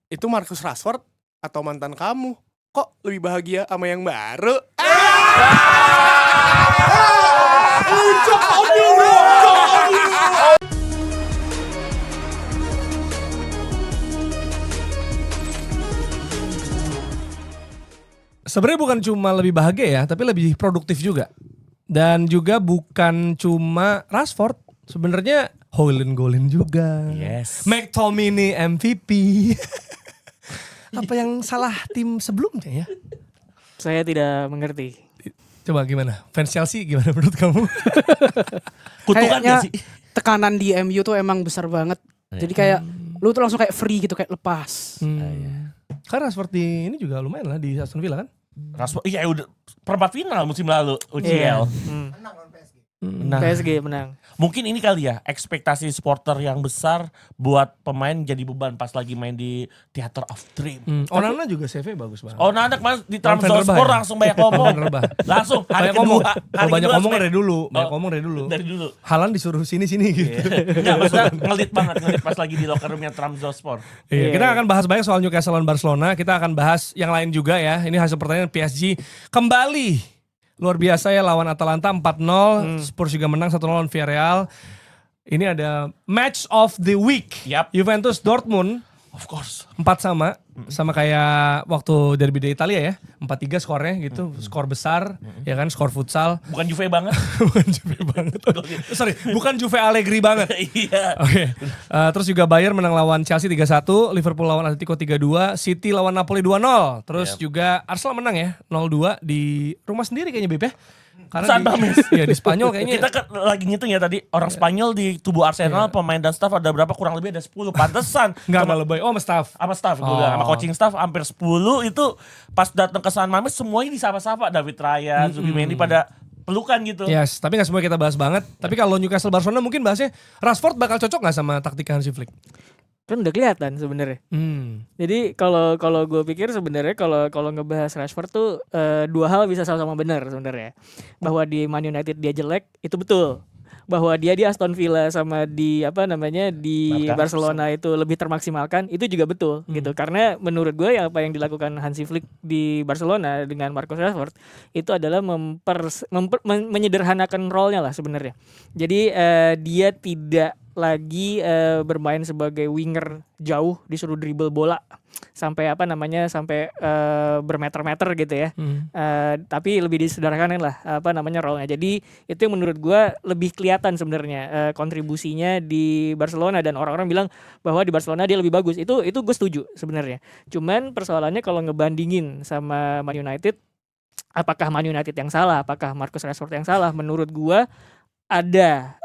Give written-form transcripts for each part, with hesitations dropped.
Itu Marcus Rashford atau mantan kamu? Kok lebih bahagia sama yang baru? Sebenarnya bukan cuma lebih bahagia ya, tapi lebih produktif juga. Dan juga bukan cuma Rashford, sebenarnya Haaland golin juga. Yes. McTominay MVP. Apa yang salah tim sebelumnya ya? Saya tidak mengerti. Coba gimana? Fans Chelsea gimana menurut kamu? Kutukan Kayaknya gak sih? tekanan di MU tuh emang besar banget. Jadi kayak lu tuh langsung kayak free gitu, kayak lepas. Kan Rashford di ini juga lumayan lah di Aston Villa kan? Rashford, iya udah perempat final musim lalu Iya. UCL. Menang. PSG menang. Mungkin ini kali ya ekspektasi supporter yang besar buat pemain jadi beban pas lagi main di Theater of Dream. Onana juga CV bagus banget. Oh, anak mas di Lawan Trabzonspor Fenerbahce ya? langsung banyak ngomong. Fenerbahce. Langsung hari Banyak ngomong. kedua. Hari Banyak kedua ngomong sampai- dari dulu. Banyak Oh, ngomong dari dulu. Dari dulu. Haaland disuruh sini-sini gitu. Enggak, maksudnya ngelit banget pas lagi di locker roomnya Trabzonspor. Iya, kita akan bahas banyak soal Newcastle lawan Barcelona. Kita akan bahas yang lain juga ya. Ini hasil pertandingan PSG kembali luar biasa ya lawan Atalanta 4-0. Spurs juga menang 1-0 lawan Villarreal. Ini ada match of the week. Yap. Juventus Dortmund Of course. 4-sama. Sama kayak waktu derby di Italia ya. 4-3 skornya gitu. Skor besar. Ya kan, skor futsal. Bukan Juve banget. Bukan Juve banget. Sorry, bukan Juve Allegri banget. Iya. Oke. Terus juga Bayern menang lawan Chelsea 3-1, Liverpool lawan Atletico 3-2, City lawan Napoli 2-0. Terus juga Arsenal menang ya 0-2 di rumah sendiri kayaknya Beb ya. Karena San Mames. di Spanyol kayaknya. Kita kan lagi ngitung ya tadi orang Spanyol di tubuh Arsenal pemain dan staff ada berapa, kurang lebih ada 10. Pantesan. Enggak Cuma- lebay. Oh, sama staff. sama staff gue Oh. bilang, sama coaching staff hampir 10 itu pas datang ke San Mames semuanya disapa-sapa, David Raya, Zubimendi pada pelukan gitu. Yes, tapi gak semua kita bahas banget. Tapi kalau Newcastle Barcelona mungkin bahasnya Rashford bakal cocok gak sama taktik Hansi Flick? Kan udah kelihatan sebenarnya. Jadi kalau gue pikir sebenarnya kalau ngebahas Rashford tuh dua hal bisa sama-sama benar sebenarnya. Bahwa di Man United dia jelek itu betul. Bahwa dia di Aston Villa sama di di Barca. Barcelona itu lebih termaksimalkan itu juga betul gitu. Karena menurut gue apa yang dilakukan Hansi Flick di Barcelona dengan Marcus Rashford itu adalah menyederhanakan role-nya lah sebenarnya. Jadi dia tidak lagi bermain sebagai winger jauh disuruh dribble bola sampai sampai bermeter-meter gitu ya. Tapi lebih disederhanakan lah role-nya. Jadi itu yang menurut gue lebih kelihatan sebenarnya kontribusinya di Barcelona, dan orang-orang bilang bahwa di Barcelona dia lebih bagus. Itu gue setuju sebenarnya. Cuman persoalannya kalau ngebandingin sama Man United, apakah Man United yang salah? Apakah Marcus Rashford yang salah? Menurut gue ada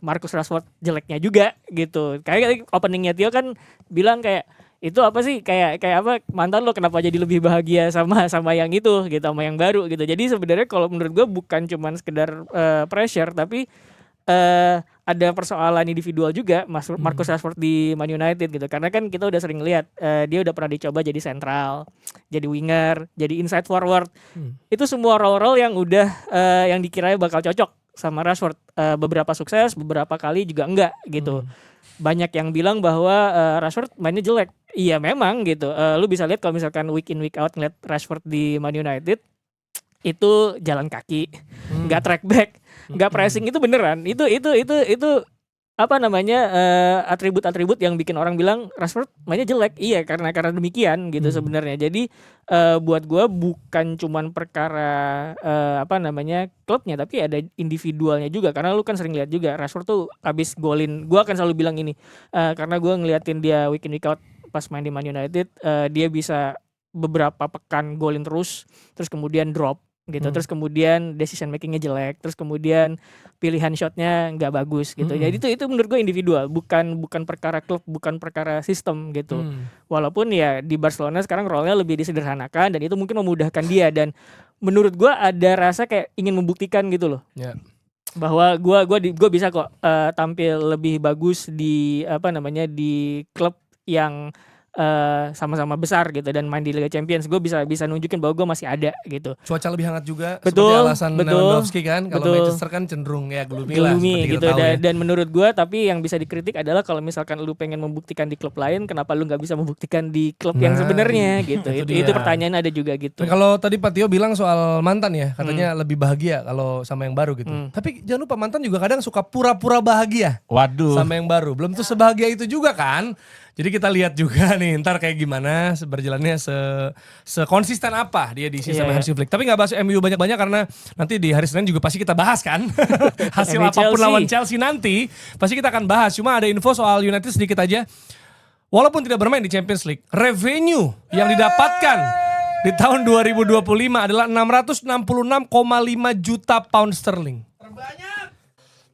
Marcus Rashford jeleknya juga gitu. Kayak openingnya Tio kan bilang kayak itu apa sih kayak apa, mantan lo kenapa jadi lebih bahagia sama yang itu gitu, sama yang baru gitu. Jadi sebenarnya kalau menurut gue bukan cuman sekedar pressure, tapi ada persoalan individual juga Marcus Rashford di Man United gitu. Karena kan kita udah sering lihat dia udah pernah dicoba jadi sentral, jadi winger, jadi inside forward. Itu semua role-role yang udah yang dikiranya bakal cocok sama Rashford. Beberapa sukses, beberapa kali juga enggak gitu. Banyak yang bilang bahwa Rashford mainnya jelek. Iya memang gitu. Lu bisa lihat kalau misalkan week in week out ngeliat Rashford di Man United itu jalan kaki, nggak track back, nggak pressing, itu beneran. Itu atribut-atribut yang bikin orang bilang Rashford mainnya jelek. Iya karena demikian gitu sebenarnya. Jadi buat gue bukan cuman perkara klubnya, tapi ada individualnya juga. Karena lu kan sering lihat juga Rashford tuh abis golin. Gue akan selalu bilang ini karena gue ngeliatin dia week in week out pas main di Man United, dia bisa beberapa pekan golin terus kemudian drop gitu, terus kemudian decision makingnya jelek, terus kemudian pilihan shotnya nggak bagus gitu. Jadi itu menurut gue individual, bukan perkara klub, bukan perkara sistem gitu. Walaupun ya di Barcelona sekarang role-nya lebih disederhanakan dan itu mungkin memudahkan dia, dan menurut gue ada rasa kayak ingin membuktikan gitu loh. Bahwa gue bisa kok tampil lebih bagus di di klub yang sama-sama besar gitu dan main di Liga Champions, gue bisa nunjukin bahwa gue masih ada gitu. Cuaca lebih hangat juga Betul, seperti alasan betul, Lewandowski kan. Kalau betul. Manchester kan cenderung ya gloomy lah Gloomy seperti gitu kita tahu ya. dan menurut gue tapi yang bisa dikritik adalah kalau misalkan lu pengen membuktikan di klub lain, kenapa lu nggak bisa membuktikan di klub yang Nah, sebenarnya gitu. itu Itu dia. pertanyaan ada juga gitu. Nah, kalau tadi Pak Tio bilang soal mantan ya, katanya lebih bahagia kalau sama yang baru gitu. Tapi jangan lupa mantan juga kadang suka pura-pura bahagia Waduh. sama yang baru. Belum tuh sebahagia itu juga kan. Jadi kita lihat juga nih ntar kayak gimana berjalannya sekonsisten apa dia di sisa Iya. Hansi Flick. Tapi nggak bahas MU banyak-banyak karena nanti di hari Senin juga pasti kita bahas kan. Hasil MU apapun Chelsea. lawan Chelsea nanti pasti kita akan bahas. Cuma ada info soal United sedikit aja. Walaupun tidak bermain di Champions League, revenue yang didapatkan di tahun 2025 adalah 666,5 juta pound sterling.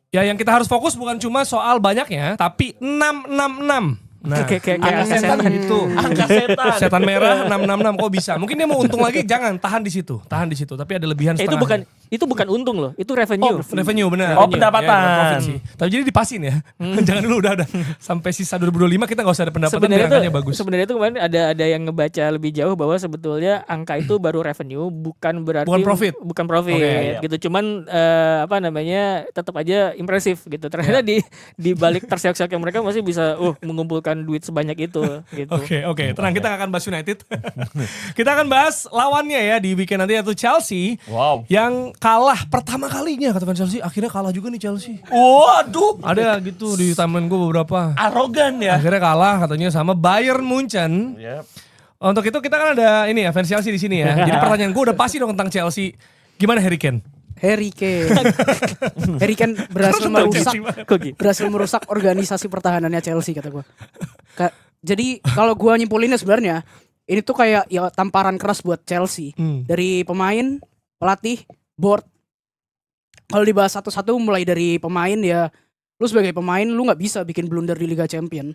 Ya yang kita harus fokus bukan cuma soal banyaknya, tapi 666. Nah, Kayak angka angka setan setan. gitu. Angka setan. Setan merah 666 kok bisa. Mungkin dia mau untung lagi, jangan tahan di situ. Tahan di situ, tapi ada lebihan Itu setengahnya. bukan untung loh, itu revenue. Revenue benar. Oh, Revenue. pendapatan. Ya, bukan profit sih. Tapi jadi dipasin ya. Jangan dulu udah. Sampai sisa 2025 kita gak usah ada pendapatan biar angkanya bagus. Sebenarnya itu kemarin ada yang ngebaca lebih jauh bahwa sebetulnya angka itu baru revenue, bukan berarti Bukan profit. bukan profit Oke, gitu. Cuman apa namanya tetap aja impresif gitu. Ternyata di balik terseok-seoknya mereka masih bisa mengumpulkan duit sebanyak itu gitu. Oke. Tenang, kita gak akan bahas United. Kita akan bahas lawannya ya di weekend nanti, yaitu Chelsea. Wow. Yang kalah pertama kalinya kata fans Chelsea. Akhirnya kalah juga nih Chelsea. Waduh. Ada gitu di timeline gue beberapa. Arogan ya. Akhirnya kalah katanya sama Bayern Munchen. Yep. Untuk itu kita kan ada ini ya fans Chelsea di sini ya. Jadi pertanyaan gue udah pasti dong tentang Chelsea. Gimana Harry Kane? Harry Kane berhasil Kenapa merusak Chelsea? Kok gitu? berhasil merusak organisasi pertahanannya Chelsea kata gue. Jadi kalau gue nyimpulinnya sebenarnya ini tuh kayak ya tamparan keras buat Chelsea dari pemain, pelatih, board. Kalau dibahas satu-satu mulai dari pemain ya, lu sebagai pemain lu nggak bisa bikin blunder di Liga Champion.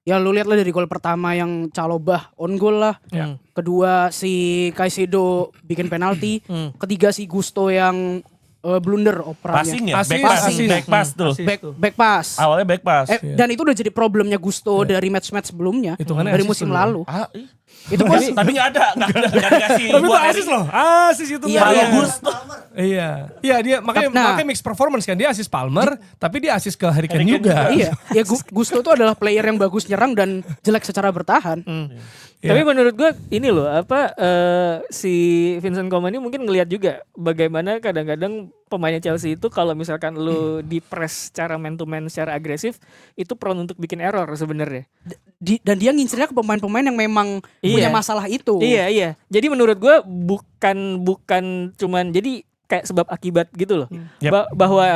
Ya lu lihat lah dari gol pertama yang Chalobah on goal lah. Ya. Kedua si Caicedo bikin penalti. Ketiga si Gusto yang blunder operannya. Passing ya. Assist, Back pass. assist. Back pass tuh. Back pass. Awalnya back pass. Dan itu udah jadi problemnya Gusto dari match-match sebelumnya Hitungannya dari assist musim dulu ya? lalu. Itu kan- tapi nggak dikasih. Tapi itu buat asis loh. Asis itu. Iya, Pak. iya. Gusto. Iya. Iya dia makanya mix performance kan. Dia asis Palmer tapi dia asis ke Harry Kane juga. Iya, ya Gusto itu adalah player yang bagus nyerang dan jelek secara bertahan. Tapi menurut gue ini loh si Vincent Kompany mungkin ngelihat juga bagaimana kadang-kadang pemainnya Chelsea itu kalau misalkan lu di press secara man to man secara agresif itu prone untuk bikin error sebenarnya. Dan dia ngincernya ke pemain-pemain yang memang punya Iya. masalah itu. Iya. Jadi menurut gue bukan cuman jadi kayak sebab akibat gitu loh. Yep.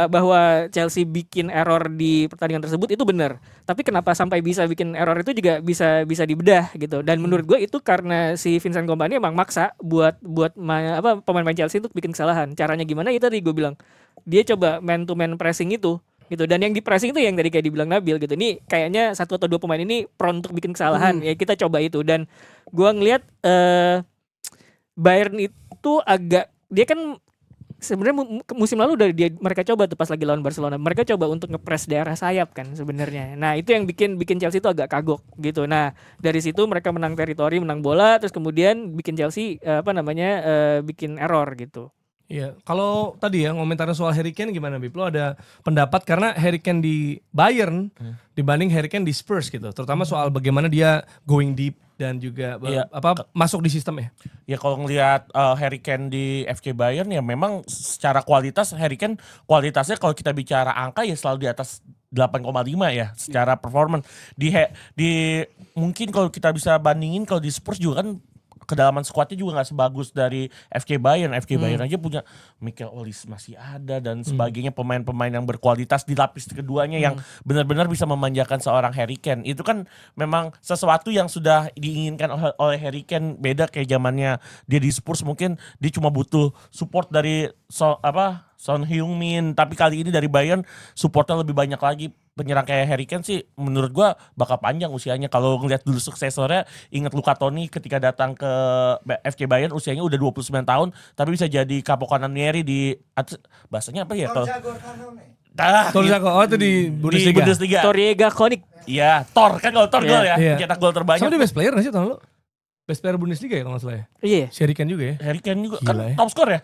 Bahwa Chelsea bikin error di pertandingan tersebut itu benar. Tapi kenapa sampai bisa bikin error itu juga bisa dibedah gitu. Dan menurut gue itu karena si Vincent Kompany emang maksa buat pemain-pemain Chelsea untuk bikin kesalahan. Caranya gimana? Itu tadi gue bilang. Dia coba man to man pressing itu gitu, dan yang di pressing itu yang tadi kayak dibilang Nabil gitu, ini kayaknya satu atau dua pemain ini prone untuk bikin kesalahan. Ya kita coba itu, dan gua ngelihat Bayern itu agak, dia kan sebenarnya musim lalu udah mereka coba tuh pas lagi lawan Barcelona, mereka coba untuk ngepres daerah sayap kan sebenarnya. Nah itu yang bikin Chelsea itu agak kagok gitu. Nah dari situ mereka menang teritori, menang bola, terus kemudian bikin Chelsea bikin error gitu. Iya, kalau tadi ya ngomentarin soal Harry Kane gimana Bip? Lo ada pendapat karena Harry Kane di Bayern dibanding Harry Kane di Spurs gitu. Terutama soal bagaimana dia going deep dan juga masuk di sistem ya. Ya kalau ngelihat Harry Kane di FC Bayern ya memang secara kualitas Harry Kane kualitasnya kalau kita bicara angka ya selalu di atas 8,5 ya secara performance. Di mungkin kalau kita bisa bandingin kalau di Spurs juga kan kedalaman skuadnya juga nggak sebagus dari FC Bayern. FC Bayern aja punya Mikel Olise masih ada dan sebagainya, pemain-pemain yang berkualitas di lapis keduanya yang benar-benar bisa memanjakan seorang Harry Kane. Itu kan memang sesuatu yang sudah diinginkan oleh Harry Kane, beda kayak zamannya dia di Spurs, mungkin dia cuma butuh support dari Son Heung-min, tapi kali ini dari Bayern supportnya lebih banyak lagi. Penyerang kayak Harry Kane sih menurut gua bakal panjang usianya. Kalau ngelihat dulu suksesornya, ingat Luca Toni ketika datang ke FC Bayern usianya udah 29 tahun tapi bisa jadi kapokanan Neri di bahasanya apa ya kalau Torri Sako. Oh itu di Di Bundesliga. Bundesliga. Toriega Konik. Iya, Thor kan kalau Thor Iya. gol ya, Iya. cetak gol terbanyak. Sama dia best player gak sih tahun lalu? Best player Bundesliga ya kalau gak salah ya? Iya. Harry Kane juga ya? Harry Kane juga Gila kan ya. top skor ya.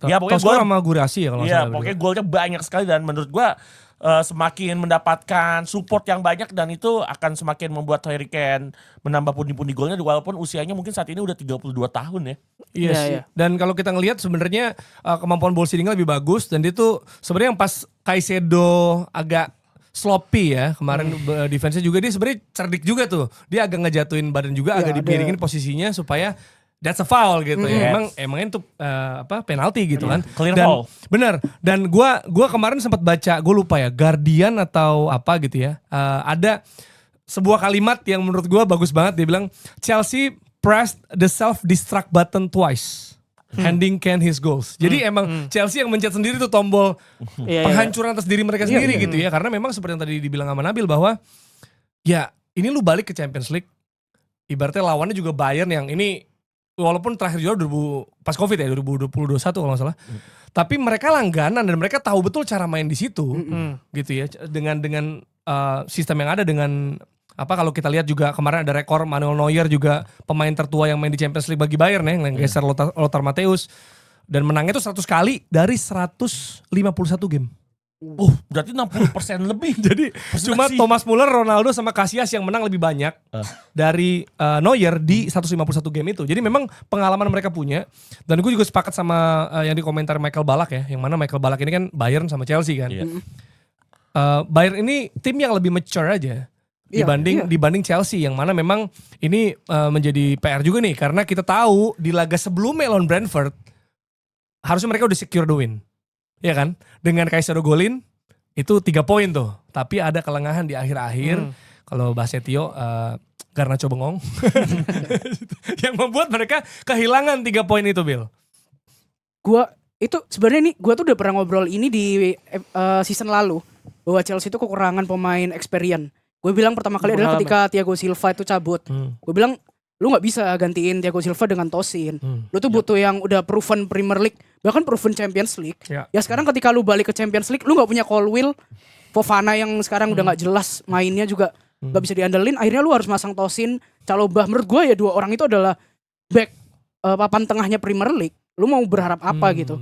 Ya, pokoknya Top score gua- sama Gurasi ya kalau gak Iya, salah. pokoknya golnya banyak sekali dan menurut gua semakin mendapatkan support yang banyak dan itu akan semakin membuat Harry Kane menambah pundi-pundi golnya walaupun usianya mungkin saat ini udah 32 tahun ya. Iya Iya, sih. iya. Dan kalau kita ngelihat sebenarnya kemampuan ball seedingnya lebih bagus dan dia tuh sebenarnya yang pas Caicedo agak sloppy ya kemarin defense-nya juga dia sebenarnya cerdik juga tuh. Dia agak ngejatuhin badan juga, Iya, agak dimiringin posisinya supaya that's a foul gitu ya. Emang itu penalti gitu kan. Clear Dan foul. bener. Dan gua kemarin sempat baca, gue lupa ya, Guardian atau apa gitu ya. Ada sebuah kalimat yang menurut gua bagus banget, dia bilang Chelsea pressed the self-destruct button twice. Handing Kane his goals. Jadi emang Chelsea yang mencet sendiri tuh tombol Iya, iya. penghancuran atas diri mereka sendiri gitu ya. Karena memang seperti yang tadi dibilang sama Nabil bahwa ya ini lu balik ke Champions League. Ibaratnya lawannya juga Bayern yang ini walaupun terakhir juara pas Covid ya 2021 kalau nggak salah. Tapi mereka langganan dan mereka tahu betul cara main di situ. Gitu ya. Dengan sistem yang ada dengan kalau kita lihat juga kemarin ada rekor Manuel Neuer juga pemain tertua yang main di Champions League bagi Bayern ya, yang geser Lothar Matthäus. Dan menangnya itu 100 kali dari 151 game. Berarti 60% lebih. Jadi cuma Thomas Muller, Ronaldo sama Casillas yang menang lebih banyak dari Neuer di 151 game itu. Jadi memang pengalaman mereka punya. Dan gue juga sepakat sama yang di komentar Michael Ballack ya. Yang mana Michael Ballack ini kan Bayern sama Chelsea kan. Iya. Bayern ini tim yang lebih mature aja. Dibanding Chelsea yang mana memang ini menjadi PR juga nih. Karena kita tahu di laga sebelumnya lawan Brentford harusnya mereka udah secure the win. Ya kan? Dengan Caicedo golin itu 3 poin tuh. Tapi ada kelengahan di akhir-akhir. Kalau bahasa Tio Garnacho bengong. Yang membuat mereka kehilangan 3 poin itu, Bill. Gua itu sebenarnya nih gua tuh udah pernah ngobrol ini di season lalu bahwa Chelsea itu kekurangan pemain experience. Gue bilang pertama kali adalah ketika Thiago Silva itu cabut. Gue bilang lu nggak bisa gantiin Thiago Silva dengan Tosin. Lu tuh butuh yang udah proven Premier League, bahkan proven Champions League. Ya sekarang ketika lu balik ke Champions League, lu nggak punya Colwill, Fofana yang sekarang udah nggak jelas mainnya juga nggak bisa diandelin. Akhirnya lu harus masang Tosin, Chalobah. Menurut gue ya 2 orang itu adalah back papan tengahnya Premier League. Lu mau berharap apa gitu?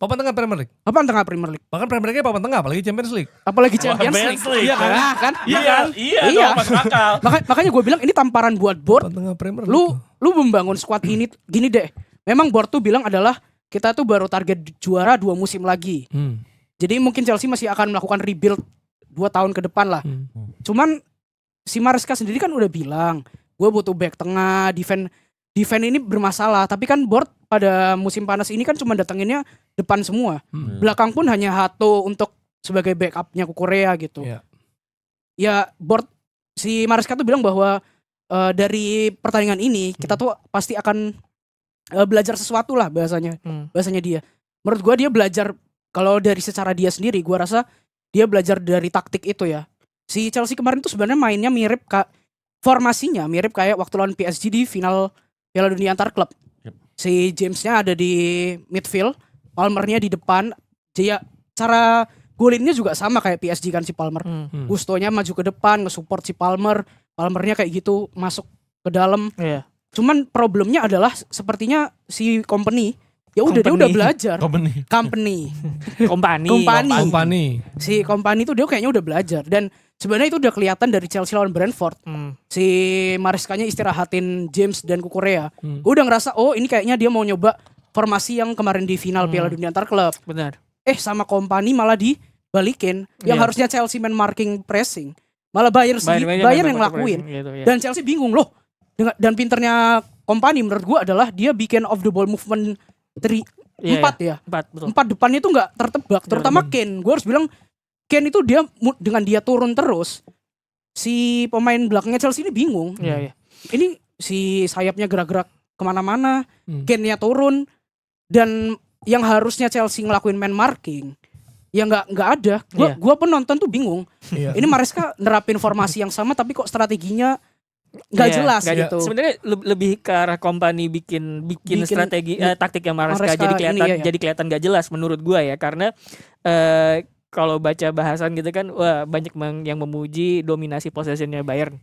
Papan tengah Premier League. Papan tengah Premier League. Bahkan Premier League papan tengah apalagi Champions League. Apalagi Champions League. Iya kan? Nah, kan? Iya, dong, masuk akal. Makanya gue bilang ini tamparan buat board. Papan tengah Premier League. Lu membangun squad ini gini deh. Memang board tuh bilang adalah kita tuh baru target juara 2 musim lagi. Jadi mungkin Chelsea masih akan melakukan rebuild 2 tahun ke depan lah. Cuman si Maresca sendiri kan udah bilang, gue butuh back tengah, defense ini bermasalah. Tapi kan board pada musim panas ini kan cuma datanginnya depan semua. Belakang pun hanya Hato untuk sebagai backupnya ke Korea gitu. Ya board si Maresca tuh bilang bahwa dari pertandingan ini kita tuh pasti akan belajar sesuatu lah bahasanya dia. Menurut gua dia belajar kalau dari secara dia sendiri, gua rasa dia belajar dari taktik itu ya. Si Chelsea kemarin tuh sebenarnya mainnya mirip formasinya mirip kayak waktu lawan PSG di final Piala Dunia antar klub. Si Jamesnya ada di midfield, Palmernya di depan. Jadi cara golinnya juga sama kayak PSG kan si Palmer. Gustonya maju ke depan, nge-support si Palmernya kayak gitu masuk ke dalam. Iya. Cuman problemnya adalah sepertinya si company ya udah dia udah belajar. Company. Si company itu dia kayaknya udah belajar dan sebenarnya itu udah kelihatan dari Chelsea lawan Brentford. Si Marescanya istirahatin James dan Kukurea. Gue udah ngerasa ini kayaknya dia mau nyoba formasi yang kemarin di final Piala Dunia antar klub. Benar. Sama company malah dibalikin. Yang harusnya Chelsea main marking pressing. Malah Bayern yang ngelakuin. Gitu, ya. Dan Chelsea bingung loh. Dan pinternya company menurut gue adalah dia bikin off the ball movement 4 ya. 4 depannya itu gak tertebak. Terutama Kane. Gue harus bilang Kane itu dia dengan dia turun terus. Si pemain belakangnya Chelsea ini bingung. Iya. Ini si sayapnya gerak-gerak kemana-mana. Kane-nya turun. Dan yang harusnya Chelsea ngelakuin man marking. Ya nggak ada. Gua pun nonton tuh bingung. Ini Maresca nerapin formasi yang sama tapi kok strateginya nggak Iya, jelas nggak- gitu. Sebenarnya lebih ke arah company bikin Bikin- strategi taktiknya Maresca Maresca jadi kelihatan ini, iya. jadi kelihatan nggak jelas menurut gua ya, karena kalau baca bahasan gitu kan, wah banyak yang memuji dominasi possessionnya Bayern.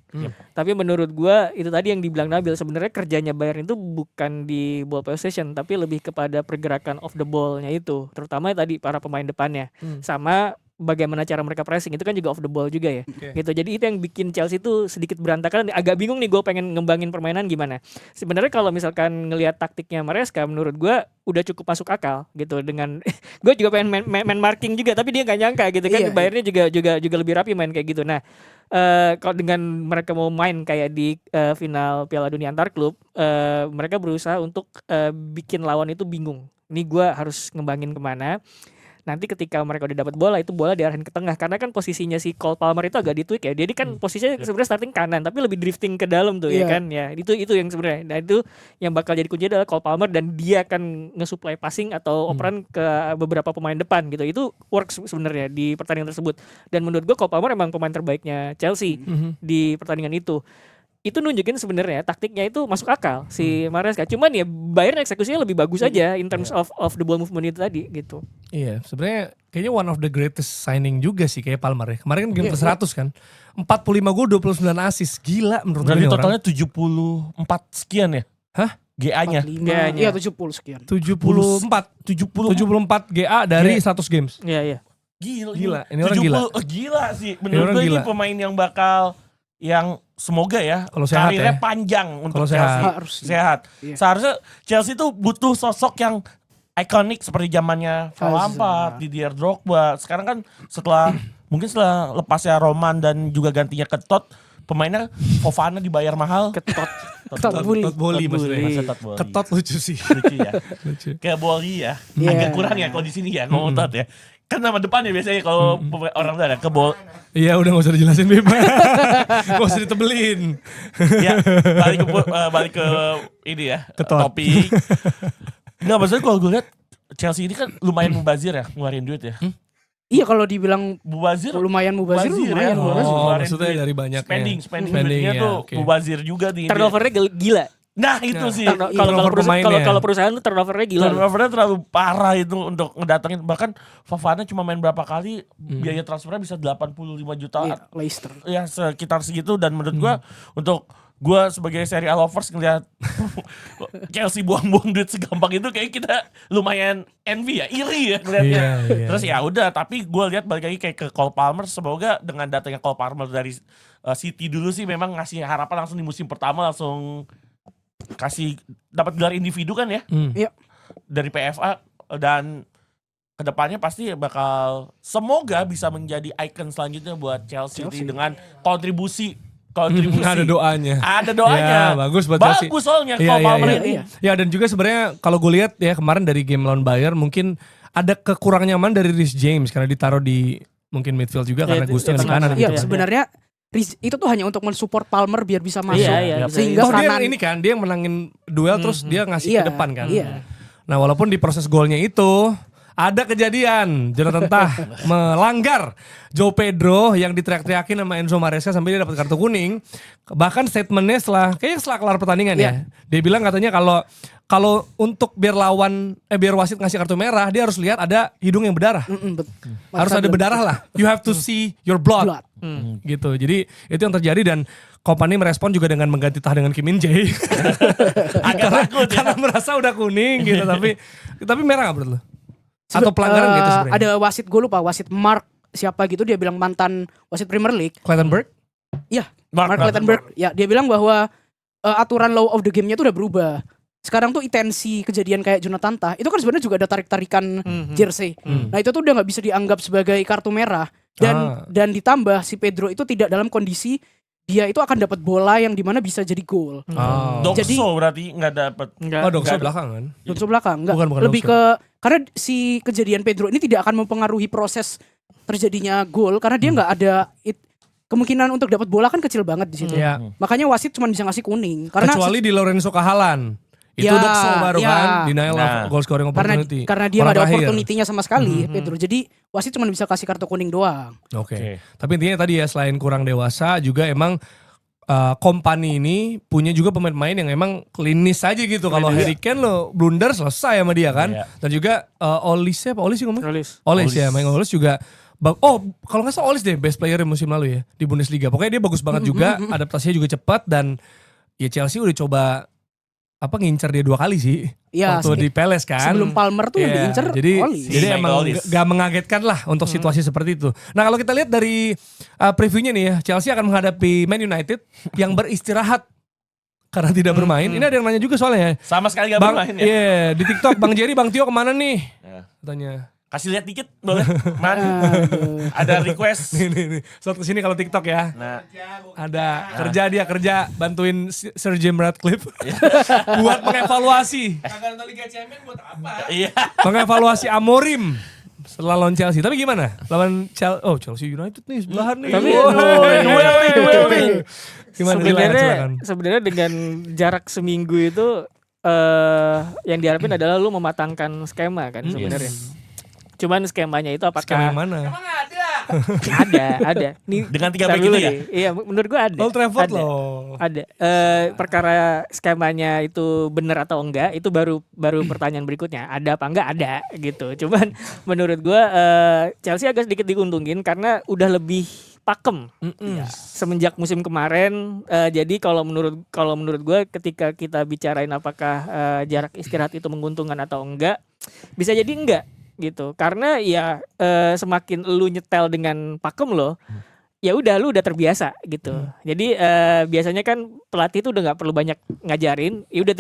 Tapi menurut gua itu tadi yang dibilang Nabil, sebenarnya kerjanya Bayern itu bukan di ball possession, tapi lebih kepada pergerakan off the ball-nya itu, terutama tadi para pemain depannya, sama bagaimana cara mereka pressing itu kan juga off the ball juga ya. Gitu. Jadi itu yang bikin Chelsea itu sedikit berantakan. Agak bingung nih gue pengen ngembangin permainan gimana. Sebenarnya kalau misalkan ngelihat taktiknya Maresca, menurut gue udah cukup masuk akal gitu dengan gue juga pengen main marking juga, tapi dia nggak nyangka gitu kan. Iya, Bayernnya juga lebih rapi main kayak gitu. Nah, kalau dengan mereka mau main kayak di final Piala Dunia antar klub, mereka berusaha untuk bikin lawan itu bingung. Ini gue harus ngembangin kemana. Nanti ketika mereka udah dapat bola, itu bola diarahin ke tengah, karena kan posisinya si Cole Palmer itu agak ditweak ya. Jadi kan posisinya sebenarnya starting kanan, tapi lebih drifting ke dalam tuh ya Iya. kan. Ya, itu yang sebenarnya. Nah, itu yang bakal jadi kunci adalah Cole Palmer, dan dia akan nge-supply passing atau operan ke beberapa pemain depan gitu. Itu works sebenarnya di pertandingan tersebut. Dan menurut gue Cole Palmer emang pemain terbaiknya Chelsea di pertandingan itu. Itu nunjukin sebenarnya taktiknya itu masuk akal si Maresca. Cuman ya Bayern eksekusinya lebih bagus aja in terms of the ball movement itu tadi gitu. Iya, sebenarnya kayaknya one of the greatest signing juga sih kayak Palmer ya. Kemarin kan game ke-100 kan. 45 gol 29 assist. Gila menurut gue Berarti ini orang. totalnya 74 sekian ya? Hah? GA-nya. 45, Iya, iya 70 sekian. 74 GA dari 100 games. Iya, iya. Gila. Ini orang gila. Gila sih. Ini Menurut orang gue ini gila. pemain yang bakal yang semoga ya Kalau sehat karirnya ya. panjang untuk Kalau sehat. Chelsea. Harusnya. Sehat. Iya. Seharusnya Chelsea tuh butuh sosok yang ikonik seperti zamannya Hazard. Lampard, Didier Drogba. Sekarang kan mungkin setelah lepasnya Roman dan juga gantinya ke Todd, pemainnya Fofana dibayar mahal. Ketot. Ketot bully. Ketot boli maksudnya. Masa Todd Bowley. Ketot lucu sih. Lucu ya. Lucu. Kayak Boli ya. Iya. Agak kurang ya kalau di sini ya ngomong Todd ya. Kan nama depannya biasanya kalau orang tuh ada Iya udah gak usah dijelasin Beb. Gak usah ditebelin. ya balik ke ini ya, Ketot. topik. Enggak, maksudnya kalau gue lihat Chelsea ini kan lumayan mubazir ya ngeluarin duit ya. Iya kalau dibilang Mubazir lumayan mubazir Mubazir lumayan. ya. mubazir. Oh, Ngeluarin maksudnya duit. dari banyaknya. spending Spending, duitnya ya, tuh oke. mubazir juga nih. Turnovernya gila. Nah itu sih. turnover pemainnya. Kalau perusahaan tuh turnovernya gila. Turnovernya terlalu parah itu untuk ngedatengin. Bahkan Fofana cuma main berapa kali, biaya transfernya bisa 85 juta. Iya, Leicester. Ya sekitar segitu. Dan menurut gua untuk gua sebagai Serie A lovers ngeliat Chelsea buang-buang duit segampang itu, kayak kita lumayan envy ya, iri ya ngeliatnya. Iya. Terus ya udah, tapi gua lihat balik lagi kayak ke Cole Palmer, semoga dengan datangnya Cole Palmer dari City dulu sih memang ngasih harapan langsung di musim pertama langsung kasih dapat gelar individu kan ya Iya. dari PFA, dan kedepannya pasti bakal semoga bisa menjadi icon selanjutnya buat Chelsea, dengan kontribusi. Ada doanya. Ada doanya. Ya, bagus buat Chelsea. Bagus soalnya Iya, Cole iya, Palmer iya. ini. Ya dan juga sebenarnya kalau gue lihat ya kemarin dari game lawan Bayern mungkin ada kekurang nyaman dari Reece James karena ditaruh di mungkin midfield juga karena Iya, Gusto yang di tengah. kanan. Iya, gitu. sebenarnya itu tuh hanya untuk mensupport Palmer biar bisa masuk. Iya, Sehingga Oh, dia serangan ini kan dia yang menangin duel terus dia ngasih Iya, ke depan kan. iya. Nah walaupun di proses golnya itu ada kejadian Jonathan Tah melanggar Joe Pedro yang diteriak-teriakin sama Enzo Maresca sampai dia dapat kartu kuning. Bahkan statementnya setelah kelar pertandingan ya, dia bilang katanya kalau untuk biar wasit ngasih kartu merah dia harus lihat ada hidung yang berdarah. Harus ada berdarah lah. You have to see your blood. Gitu. Jadi itu yang terjadi dan Kompany merespon juga dengan mengganti Tah dengan Kim Min Jae. karena merasa udah kuning gitu tapi merah gak menurut lu? Atau pelanggaran gitu sebenarnya? Ada wasit, gue lupa wasit Mark siapa gitu, dia bilang mantan wasit Premier League. Clattenburg? Iya, Mark Clattenburg. Ya, dia bilang bahwa aturan law of the game-nya itu udah berubah. Sekarang tuh intensi kejadian kayak Jonathan Tah itu kan sebenarnya juga ada tarik-tarikan jersey. Nah itu tuh udah nggak bisa dianggap sebagai kartu merah dan ditambah si Pedro itu tidak dalam kondisi dia itu akan dapat bola yang dimana bisa jadi gol. Dokso Jadi- berarti nggak dapet. Oh Dokso belakang kan? Untuk belakang enggak, Bukan lebih Dokso. ke karena si kejadian Pedro ini tidak akan mempengaruhi proses terjadinya gol karena dia nggak ada kemungkinan untuk dapat bola kan kecil banget di situ. Iya. Makanya wasit cuma bisa ngasih kuning karena Kecuali di Lorenzo Cahalan. Itu Ya, Dokso baru ya. kan? Denial Nah. of goal scoring opportunity. karena dia Orang nggak ada terakhir. opportunity-nya sama sekali Pedro. Jadi wasit cuma bisa kasih kartu kuning doang. Oke. Oke. Tapi intinya tadi ya selain kurang dewasa juga emang company ini punya juga pemain-pemain yang emang klinis aja gitu. Kalau Harry Kane lo blunder selesai sama dia kan. Iya. Dan juga Olise apa Olise ngomong? Rolis. Olis ya, main Olis juga. Kalau nggak salah Olis deh best player musim lalu ya di Bundesliga. Pokoknya dia bagus banget juga, adaptasinya juga cepat dan ya Chelsea udah coba ngincer dia 2 kali sih. Iya, waktu di Palace kan. sebelum Palmer tuh yang Iya, diincer jadi Oli. jadi Si emang Michael Olise. gak mengagetkan lah untuk situasi seperti itu. Nah kalau kita lihat dari previewnya nih ya, Chelsea akan menghadapi Man United yang beristirahat karena tidak bermain. Ini ada yang nanya juga soalnya ya. Sama sekali gak Bang, bermain ya. iya, di TikTok Bang Jerry, Bang Tio kemana nih? Ya. Katanya. Kasih lihat dikit boleh? Man, ada request. Nih. Slot kesini kalau TikTok ya. Nah, Ada kerja bantuin Sir Jim Ratcliffe buat mengevaluasi. Kagak nonton Liga Champions buat apa? iya. Mengevaluasi Amorim setelah lawan Chelsea. Tapi gimana? Lawan Chelsea United nih sebelahan nih. Tapi duel nih. Gimana? sebenarnya dengan jarak seminggu itu yang diharapin adalah lu mematangkan skema kan sebenarnya. Cuman skemanya itu apakah Skema yang mana? ada. Nih, Dengan 3 bentar back dulu itu ya? deh. Iya, menurut gua ada. Old Trafford Ada. loh. Ada. Perkara skemanya itu benar atau enggak itu baru pertanyaan berikutnya. Ada apa enggak? Ada gitu. Cuman menurut gua Chelsea agak sedikit diuntungin karena udah lebih pakem semenjak musim kemarin. Jadi kalau menurut gue ketika kita bicarain apakah jarak istirahat itu menguntungkan atau enggak, bisa jadi enggak gitu. Karena ya semakin lu nyetel dengan pakem lo, ya udah lu udah terbiasa gitu. Jadi biasanya kan pelatih tuh udah nggak perlu banyak ngajarin, ya udah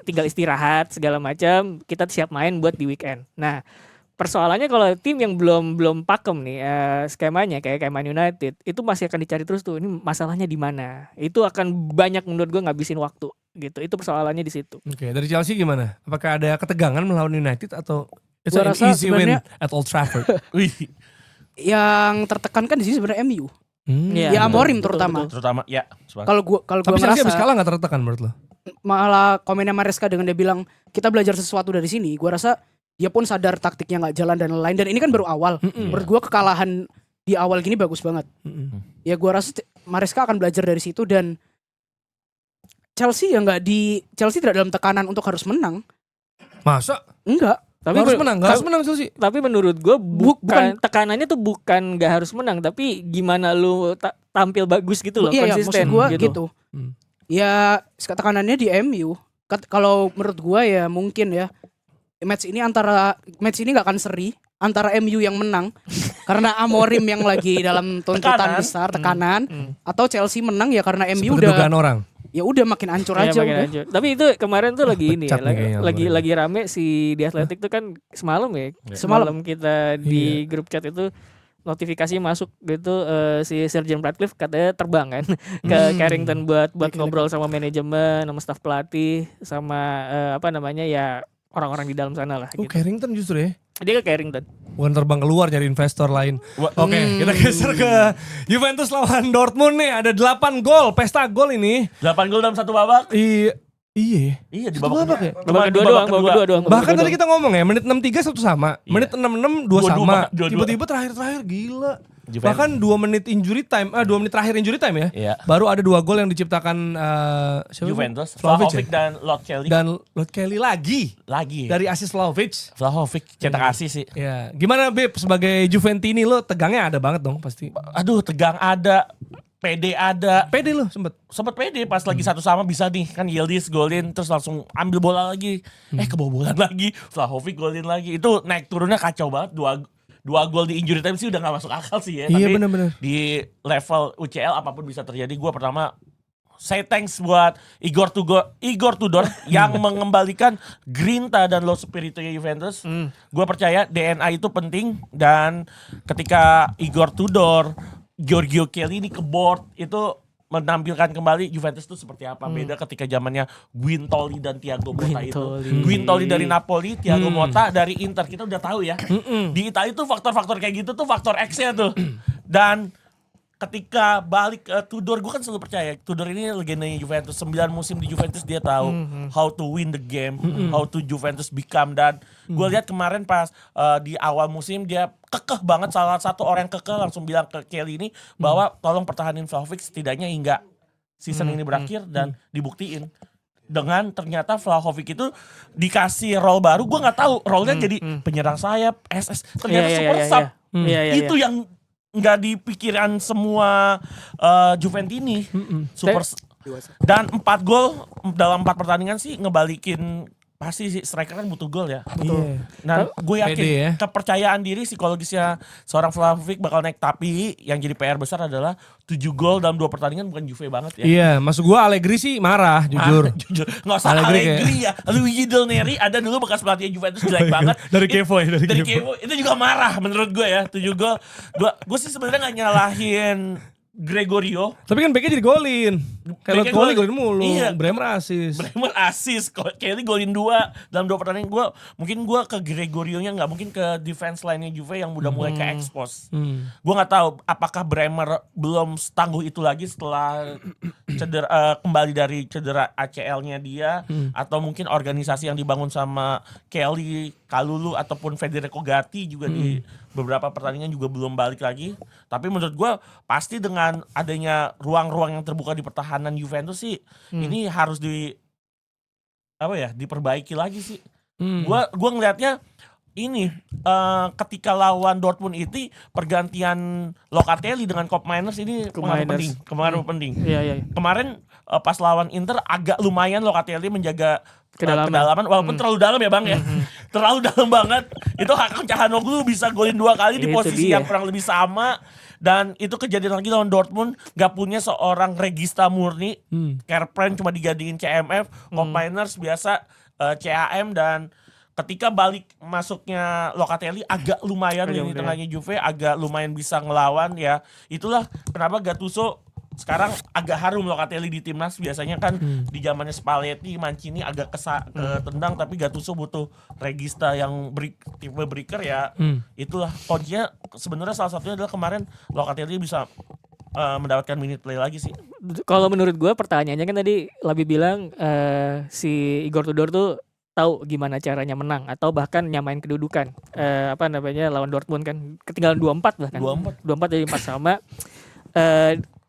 tinggal istirahat segala macam, kita siap main buat di weekend. Nah, persoalannya kalau tim yang belum pakem nih skemanya kayak Man United itu masih akan dicari terus tuh, ini masalahnya di mana. Itu akan banyak menurut gue ngabisin waktu gitu. Itu persoalannya di situ. Oke, dari Chelsea gimana? Apakah ada ketegangan melawan United atau it's Gua an rasa easy win sebenarnya- at Old Trafford? Wih, Yang tertekankan di sini sebenarnya MU. Iya, Ya, betul, Amorim betul, terutama. betul. terutama ya. sepakat. Kalau gua Tapi Chelsea habis ngerasa kalah gak tertekan menurut lo? malah komennya Maresca dengan dia bilang kita belajar sesuatu dari sini. Gua rasa dia pun sadar taktiknya nggak jalan dan lain-lain, dan ini kan baru awal. Menurut gua kekalahan di awal gini bagus banget. Ya gua rasa Maresca akan belajar dari situ, dan Chelsea tidak dalam tekanan untuk harus menang. Masa? Enggak. Tapi Harus men- menang, gak harus menang Chelsea. Tapi menurut gue bukan- tekanannya tuh bukan gak harus menang, tapi gimana lu tampil bagus gitu loh, Iya, maksud konsisten gua gitu. gitu. Hmm. Ya tekanannya di MU. Kalau menurut gua ya mungkin ya match ini nggak akan seri antara MU yang menang karena Amorim yang lagi dalam tuntutan Tekanan. besar, tekanan, atau Chelsea menang ya karena MU Seperti udah dugaan orang. ya udah makin hancur Ya, aja makin udah. hancur. Tapi itu kemarin tuh lagi ini ya, Pecat nih kayaknya lagi rame si di Athletic tuh kan semalam ya. Semalam kita di grup chat itu notifikasi masuk gitu, si Sir Jim Ratcliffe katanya terbang kan ke Carrington buat ngobrol sama manajemen, sama staf pelatih, sama ya orang-orang di dalam sana lah Oh, gitu. Carrington justru ya. Dia ke Carrington. Bukan terbang keluar nyari investor lain. Oke, kita geser ke Juventus lawan Dortmund nih. Ada 8 gol, pesta gol ini. 8 gol dalam satu babak. Iya. Iya di Satu babak babak kedua. ya? Cuma Babak di kedua doang, babak kedua doang. Bahkan tadi kita ngomong ya, menit 63 satu sama. Iya. Menit 66 dua Dua-dua, sama. dua-dua. Tiba-tiba terakhir gila. Juventus. Bahkan 2 menit injury time, 2 menit terakhir injury time ya. Iya. Baru ada 2 gol yang diciptakan siapa? Juventus, Vlahovic Vlahovic ya? dan Lord Kelly Dan Lord Kelly lagi lagi. dari asis Vlahovic. Vlahovic cetak asis sih. Ya, gimana Beb sebagai Juventini lo tegangnya ada banget dong pasti. Aduh, tegang ada, PD ada. Pede lo sempet. Sempet pede pas lagi satu sama bisa nih kan Yildiz golin terus langsung ambil bola lagi. Kebobolan lagi, Vlahovic golin lagi. Itu naik turunnya kacau banget. Dua gol di injury time sih udah gak masuk akal sih ya. Iya, Tapi bener-bener. di level UCL apapun bisa terjadi. Gue pertama say thanks buat Igor Tudor yang mengembalikan grinta dan low spiritnya Juventus. Gue percaya DNA itu penting, dan ketika Igor Tudor, Giorgio Chiellini ke board itu menampilkan kembali Juventus itu seperti apa. Beda ketika zamannya Guintoli dan Thiago Motta itu. Guintoli dari Napoli, Thiago Motta dari Inter. Kita udah tahu ya. Di Italia tuh faktor-faktor kayak gitu tuh faktor X-nya tuh. Dan ketika balik ke Tudor, gue kan selalu percaya Tudor ini legendanya Juventus. 9 musim di Juventus dia tahu how to win the game, how to Juventus become. Dan gue lihat kemarin pas di awal musim dia kekeh banget, salah satu orang yang kekeh langsung bilang ke Kelly ini bahwa tolong pertahanin Vlahovic setidaknya hingga season ini berakhir dan dibuktiin dengan ternyata Vlahovic itu dikasih role baru. Gue nggak tahu role-nya jadi penyerang sayap, SS. Ternyata super sub. Itu yang nggak dipikiran semua Juventini. Super dan 4 gol dalam 4 pertandingan sih ngebalikin. Pasti sih striker kan butuh gol ya. Betul. Nah gue yakin Pede ya. kepercayaan diri psikologisnya seorang Vlahovic bakal naik. Tapi yang jadi PR besar adalah 7 gol dalam 2 pertandingan bukan Juve banget ya. Iya, maksud gue Allegri sih marah, jujur. Jujur. Gak usah Allegri ya. Luigi Del Neri ada dulu bekas pelatih Juventus jelek banget. Dari Kevo ya, Dari Kevo. Itu juga marah menurut gue ya. 7 gol. Gue sih sebenarnya gak nyalahin Gregorio. Tapi kan backnya jadi golin. Kalau Backnya golin mulu. Iya. Bremer asis. Bremer asis, Kelly golin 2 dalam 2 pertandingan. Mungkin gue ke Gregorionya nggak, mungkin ke defense line-nya Juve yang udah mulai ke expose. Gue nggak tahu apakah Bremer belum setangguh itu lagi setelah cedera, kembali dari cedera ACL-nya dia, atau mungkin organisasi yang dibangun sama Kelly, Kalulu ataupun Federico Gatti juga di beberapa pertandingan juga belum balik lagi. Tapi menurut gue pasti dengan adanya ruang-ruang yang terbuka di pertahanan Juventus sih, ini harus diperbaiki lagi sih. Gua ngelihatnya ini ketika lawan Dortmund itu pergantian Locatelli dengan Koopmeiners ini pengaruh penting. Iya. Kemarin pas lawan Inter agak lumayan Locatelli menjaga kedalaman walaupun terlalu dalam ya Bang ya. Terlalu dalam banget. Itu Hakan Calhanoglu bisa golin 2 kali di posisi yang kurang lebih sama. Dan itu kejadian lagi lawan Dortmund, gak punya seorang regista murni. Kerpen cuma digantiin CMF, Koopmeiners biasa CAM, dan ketika balik masuknya Locatelli agak lumayan di tengahnya Juve, agak lumayan bisa ngelawan ya. Itulah kenapa Gattuso sekarang agak harum Locatelli di timnas. Biasanya kan di zamannya Spalletti, Mancini agak ketendang, tapi Gattuso butuh regista yang tipe breaker ya. Itulah kuncinya sebenarnya, salah satunya adalah kemarin Locatelli bisa mendapatkan minute play lagi sih. Kalau menurut gue pertanyaannya kan tadi Labi bilang si Igor Tudor tuh tahu gimana caranya menang atau bahkan nyamain kedudukan lawan Dortmund kan ketinggalan 2-4 bahkan 2-4 jadi 4-sama.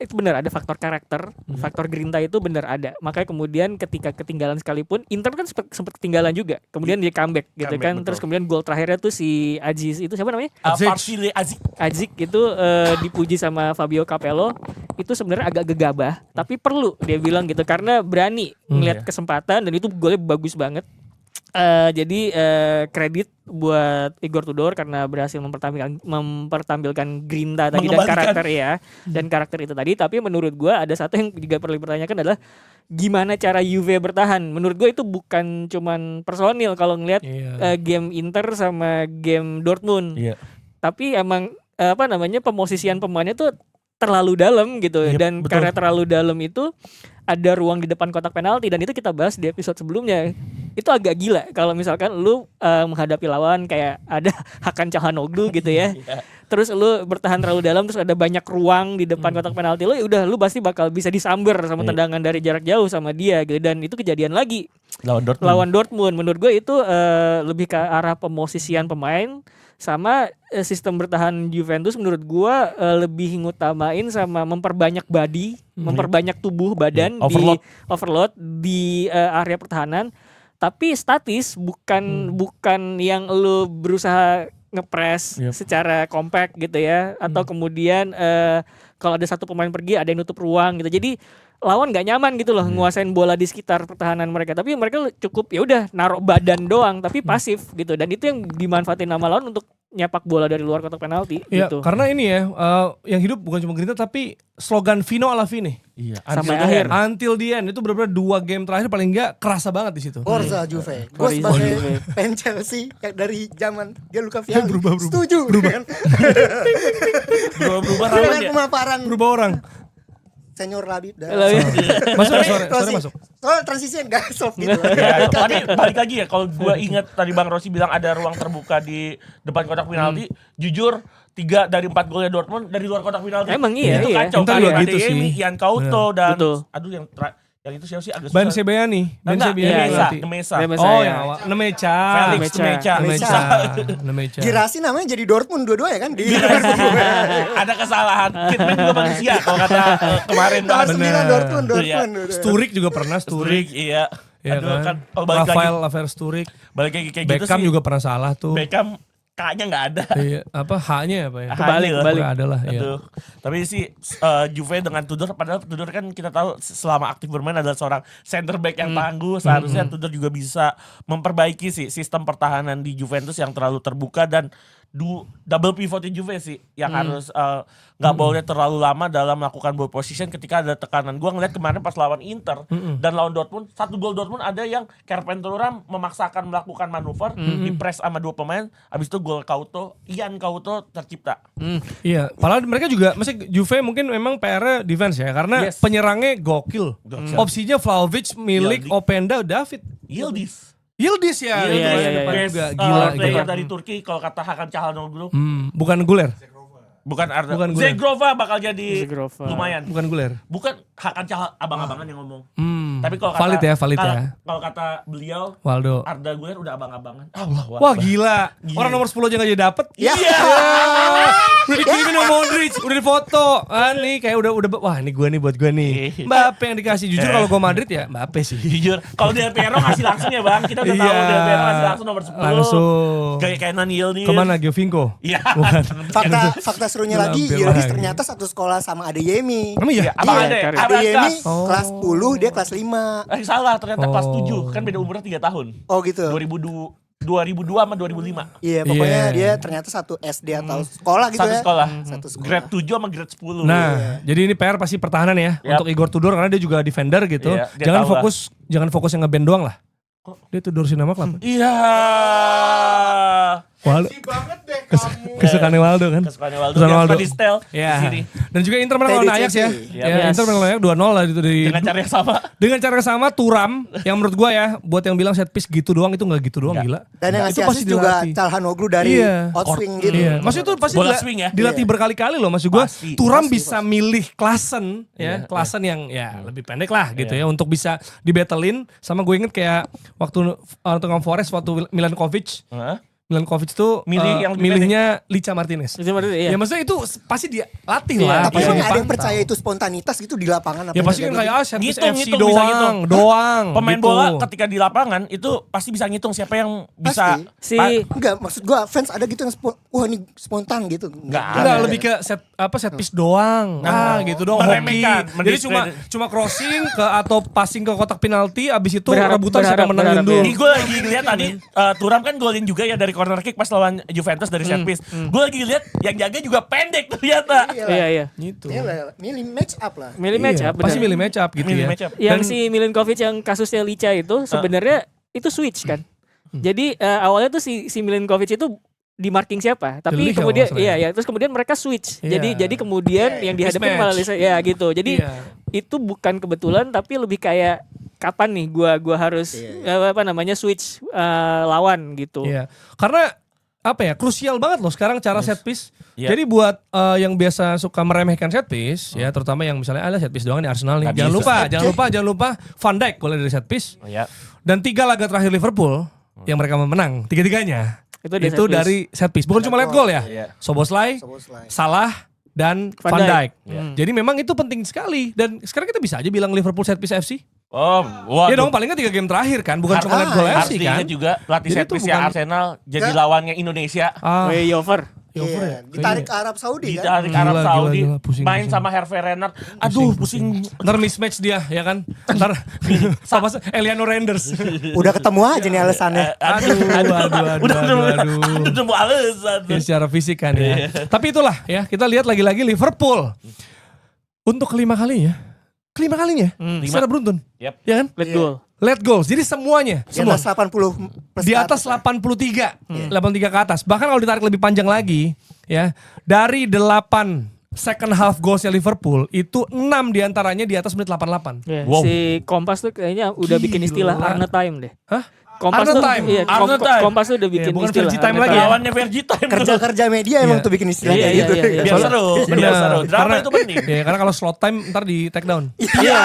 Itu benar ada faktor karakter, faktor grinta itu benar ada. Makanya kemudian ketika ketinggalan sekalipun, Inter kan sempat ketinggalan juga. Kemudian dia comeback gitu kan. Betul. Terus kemudian gol terakhirnya tuh si Aziz itu siapa namanya? Aziz itu dipuji sama Fabio Capello. Itu sebenarnya agak gegabah, tapi perlu dia bilang gitu karena berani ngelihat kesempatan dan itu golnya bagus banget. Jadi kredit buat Igor Tudor karena berhasil mempertampilkan grinta tadi dan karakter dan karakter itu tadi. Tapi menurut gue ada satu yang juga perlu dipertanyakan adalah gimana cara Juve bertahan. Menurut gue itu bukan cuman personil kalau ngelihat game Inter sama game Dortmund. Tapi emang pemosisian pemainnya tuh terlalu dalam gitu dan betul. Karena terlalu dalam itu ada ruang di depan kotak penalti dan itu kita bahas di episode sebelumnya. Itu agak gila kalau misalkan lu menghadapi lawan kayak ada Hakan Calhanoglu gitu ya. Terus lu bertahan terlalu dalam terus ada banyak ruang di depan kotak penalti lu, ya udah lu pasti bakal bisa disamber sama tendangan dari jarak jauh sama dia gitu. Dan itu kejadian lagi lawan Dortmund. Menurut gue itu lebih ke arah pemosisian pemain sama sistem bertahan Juventus menurut gue lebih ngutamain sama memperbanyak body, memperbanyak tubuh badan di overload di area pertahanan. Tapi statis bukan yang lu berusaha ngepres secara compact gitu ya, atau kemudian kalau ada satu pemain pergi ada yang nutup ruang gitu. Jadi lawan nggak nyaman gitu loh nguasain bola di sekitar pertahanan mereka. Tapi mereka cukup ya udah naruh badan doang tapi pasif gitu. Dan itu yang dimanfaatin nama lawan untuk nyapak bola dari luar kotak penalti gitu. Karena ini ya yang hidup bukan cuma Grinta tapi slogan Vino alla fine. Sampai akhir. Until the end itu benar-benar 2 game terakhir paling enggak kerasa banget di situ. Forza Juve. Gue sebagai fan Chelsea dari zaman dia Luca Vialli. Setuju. Berubah Dengan pemaparan berubah orang. Senior Labib dan Masuk suara masuk. Soal transisinya gak soft gitu. Tapi balik lagi ya, kalau gue ingat tadi Bang Rossi bilang ada ruang terbuka di depan kotak penalti, jujur 3 dari 4 golnya Dortmund dari luar kotak penalti. Emang iya. Itu kacau. Inter juga gitu sih. Ian Couto dan Betul. aduh yang Yang itu siapa sih agak Ben susah. Sebastiani. Ben Enggak, Sebastiani. Nemesa. Nemesa. Oh ya. yang awal. Nemecha. Felix Nemecha. Nemecha. Girassi namanya jadi Dortmund dua-dua ya kan? Di Ada kesalahan. Kidman juga manusia kalau kata kemarin Nomor kan. 9 Dortmund. Iya. Sturridge juga pernah, Sturridge, iya. Ya Aduh, kan? oh, balik Rafael lagi. Laver Sturridge. Balik lagi kayak gitu Beckham sih. juga pernah salah tuh. Beckham kayaknya nggak ada. Iya, apa H-nya apa ya? Kebalik. Pokoknya ada lah, iya. Aduh. Tapi sih Juve dengan Tudor, padahal Tudor kan kita tahu selama aktif bermain adalah seorang center back yang tangguh. Seharusnya Tudor juga bisa memperbaiki sih sistem pertahanan di Juventus yang terlalu terbuka dan double pivot di Juve sih yang harus nggak boleh terlalu lama dalam melakukan ball position ketika ada tekanan. Gua ngeliat kemarin pas lawan Inter dan lawan Dortmund, satu gol Dortmund ada yang Carpenteura memaksakan melakukan manuver di press sama dua pemain, habis itu gol Ian Couto tercipta. Iya, padahal mereka juga, maksudnya Juve mungkin memang PR-nya defense ya, karena Yes. penyerangnya gokil. Opsinya Vlahovic, Milik, Yildiz. Openda, David. Yildiz ya, Iya, itu iya, kan iya, depannya Best juga gila. player dari Turki kalau kata Hakan Çalhanoğlu. Bukan Guler, Bukan Arda. Bukan gue. Zegrova bakal jadi Zegrova. lumayan. bukan Guler. Bukan Hakan abang-abangan yang ngomong. Tapi kalau Valid ya, valid ya. Kalau kata beliau Waldo. Arda Güler udah abang-abangan. Allah, Wah gila. Orang nomor 10 aja gak jadi dapet. Iya. Udah dikirimin sama Modric, udah difoto. Nih kayak udah wah ini gue nih buat gue nih. Mbappe yang dikasih. Jujur kalau gue Madrid ya Mbappe sih. Jujur, kalau Del Piero ngasih langsung ya Bang. Kita udah tahu Iya. Del Piero ngasih langsung nomor 10. Langsung. Kayak Nani Kemana Giovinco? Iya. Fakta serunya lagi, Lampir Yildiz lagi. ternyata satu sekolah sama Adeyemi. Emang iya? Abang Iya, Ade, Karim. Abang Adeyemi Kas. kelas 10, dia kelas 5. Salah, ternyata kelas Oh. 7. Kan beda umurnya 3 tahun. Oh gitu. 2002 sama 2005. Iya, pokoknya Iya. dia ternyata satu SD atau sekolah gitu Satu ya. sekolah. Satu sekolah. Grade 7 sama grade 10. Nah, jadi ini PR pasti pertahanan ya Yap. untuk Igor Tudor karena dia juga defender gitu. Iya, dia Jangan tahu lah. jangan fokus yang ngeband doang lah. Dia Tudor Cinema Club. Iya. Waldo. banget deh kamu. Kesukaannya Waldo kan. Kesukaannya Waldo. Kesukaan Yang Waldo. suka di setel di Ya. sini. Dan juga Inter menang lawan Ajax ya. Iya, Ya, yes. Inter menang lawan Ajax 2-0 lah itu dari Dengan cara yang sama. dengan cara yang sama Turam yang menurut gua ya buat yang bilang set piece gitu doang itu enggak gitu doang Nggak. gila. Dan yang Itu ngasih pasti asis juga dilatih. Çalhanoğlu dari Iya. outswing gitu. Iya, maksudnya itu pasti Bola swing ya? dilatih Iya. berkali-kali loh maksud gua. Pasti. Turam Pasti, bisa milih klasen ya, Iya, klasen yang ya lebih pendek lah gitu Iya. ya untuk bisa dibattlein sama gue inget kayak waktu Nottingham Forest waktu Milankovic. Hah? Milankovic tuh Milih yang lebih milihnya Licha Martinez. Itu berarti iya. Ya maksudnya itu pasti dia latih Iya, lah. Tapi pasti emang ada yang dipantau. percaya itu spontanitas gitu di lapangan apa Ya yang pasti kan terjadi? kayak service Ngitung, FC ngitung, bisa ngitung. doang. Pemain gitu. bola ketika di lapangan itu pasti bisa ngitung siapa yang bisa. Pasti. Si Enggak, maksud gua fans ada gitu yang wah ini spontan gitu. Enggak, lebih ke set piece doang. Gitu doang hoki. Meremehkan, Jadi cuma crossing ke atau passing ke kotak penalti abis itu rebutan siapa yang menang berharap dulu. ya. Ini gue lagi lihat tadi Turam kan golin juga ya dari corner kick pas lawan Juventus dari set piece. Gue lagi lihat yang jaga juga pendek ternyata. iya iya. Gitu. Milih match up lah. Milih match Iya, up pasti benar. milih match up gitu Milih ya. match up. Yang Dan- si Milinkovic yang kasusnya Licha itu sebenarnya itu switch kan. Jadi awalnya tuh si Milinkovic itu di marking siapa, tapi Delik kalau kemudian nggak salah iya ya terus kemudian mereka switch. Iya. Jadi kemudian yang dihadapi Mismatch. malah Licha ya gitu. Jadi Iya. itu bukan kebetulan tapi lebih kayak kapan nih gua harus switch lawan gitu. Iya. Karena apa ya, krusial banget loh sekarang cara set piece. Iya. Jadi buat yang biasa suka meremehkan set piece ya, terutama yang misalnya ada set piece doang di Arsenal nih. Nggak Jangan lupa Van Dijk golnya dari set piece. Oh, ya. Dan 3 laga terakhir Liverpool yang mereka menang, tiga-tiganya Itu dari itu set piece. dari set piece. Bukan cuma lihat gol ya. Iya. Soboslai, Szoboszlai. Salah dan Van Van Dijk. Dijk. Jadi memang itu penting sekali dan sekarang kita bisa aja bilang Liverpool set piece FC. Oh, waduh. Ya dong, paling nggak 3 game terakhir kan, bukan cuma lihat gol Harus FC kan. diingat juga pelatih Jadi set itu piece ya bukan- Arsenal jadi lawannya Indonesia. Way over. Iya, ditarik ke Arab Saudi Di kan. dari Arab Gila, Saudi gila, pusing, main pusing. sama Hervé Renard. Aduh, pusing. Ntar mismatch dia ya kan. Ntar sama Eliano Renders. Udah ketemu aja nih alasannya. Aduh. Udah nemu alasan. Ya, secara fisik kan ya. Tapi itulah ya, kita lihat lagi-lagi Liverpool. Untuk kelima kalinya. Secara beruntun. Yep. Ya kan? Let goal. Let goals. Jadi semuanya. Di atas 80 plus Di ke atas 83. 83 ke atas. Bahkan kalau ditarik lebih panjang lagi. Ya. Dari 8 second half goalsnya Liverpool. Itu 6 diantaranya di atas menit 88. Ya, Wow. Si Kompas tuh kayaknya udah bikin istilah Gila. Arne time deh. Hah? Kompas Arnold tuh, Time. iya, Arnold Time. Kompas tuh udah bikin bukan istilah. Vergi Time Arnold lagi ya. Lawannya Vergi Time. Kerja-kerja media emang Iya. tuh bikin istilah Iya, kayak iya, gitu. iya, iya. Biar seru, biar seru. Drama Karena- itu penting. Ya karena kalau slot time ntar di take down. Iya.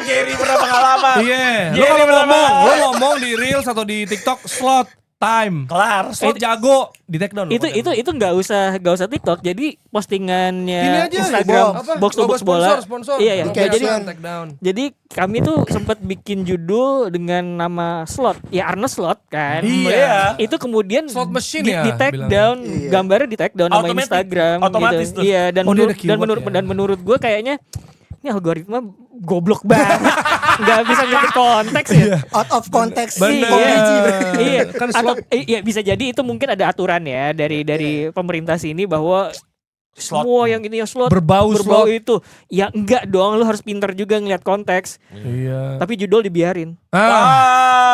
Jerry pernah pengalaman. Iya. Lo Jerry kalau pernah ngomong, pengalaman. lo ngomong di Reels atau di TikTok slot time. Kelar. Slot jago di take down. Itu nggak usah TikTok. Jadi postingannya Ini aja Instagram apa? box to Logo box bola. sponsor. Iya, iya. Logo Jadi- caption, take down. Jadi kami tuh sempat bikin judul dengan nama slot. Ya Arnold slot kan. Iya. Itu kemudian Slot machine di, ya, di take bilangnya. down, Iya. gambarnya di take down nama Automatic. Instagram Otomatis gitu. tuh. Iya, dan Oh, dia ada menurut keyword ya. dan menurut gue kayaknya ini algoritma goblok banget. Nggak bisa ngerti konteks ya. Out of context. Bener. Komedi. Iya, Kan atau slot- iya bisa jadi itu mungkin ada aturan ya dari pemerintah sini bahwa Slot. semua yang ini ya slot Berbau berbau slot. itu. Ya enggak dong, lu harus pinter juga ngeliat konteks. Iya. Tapi judul dibiarin.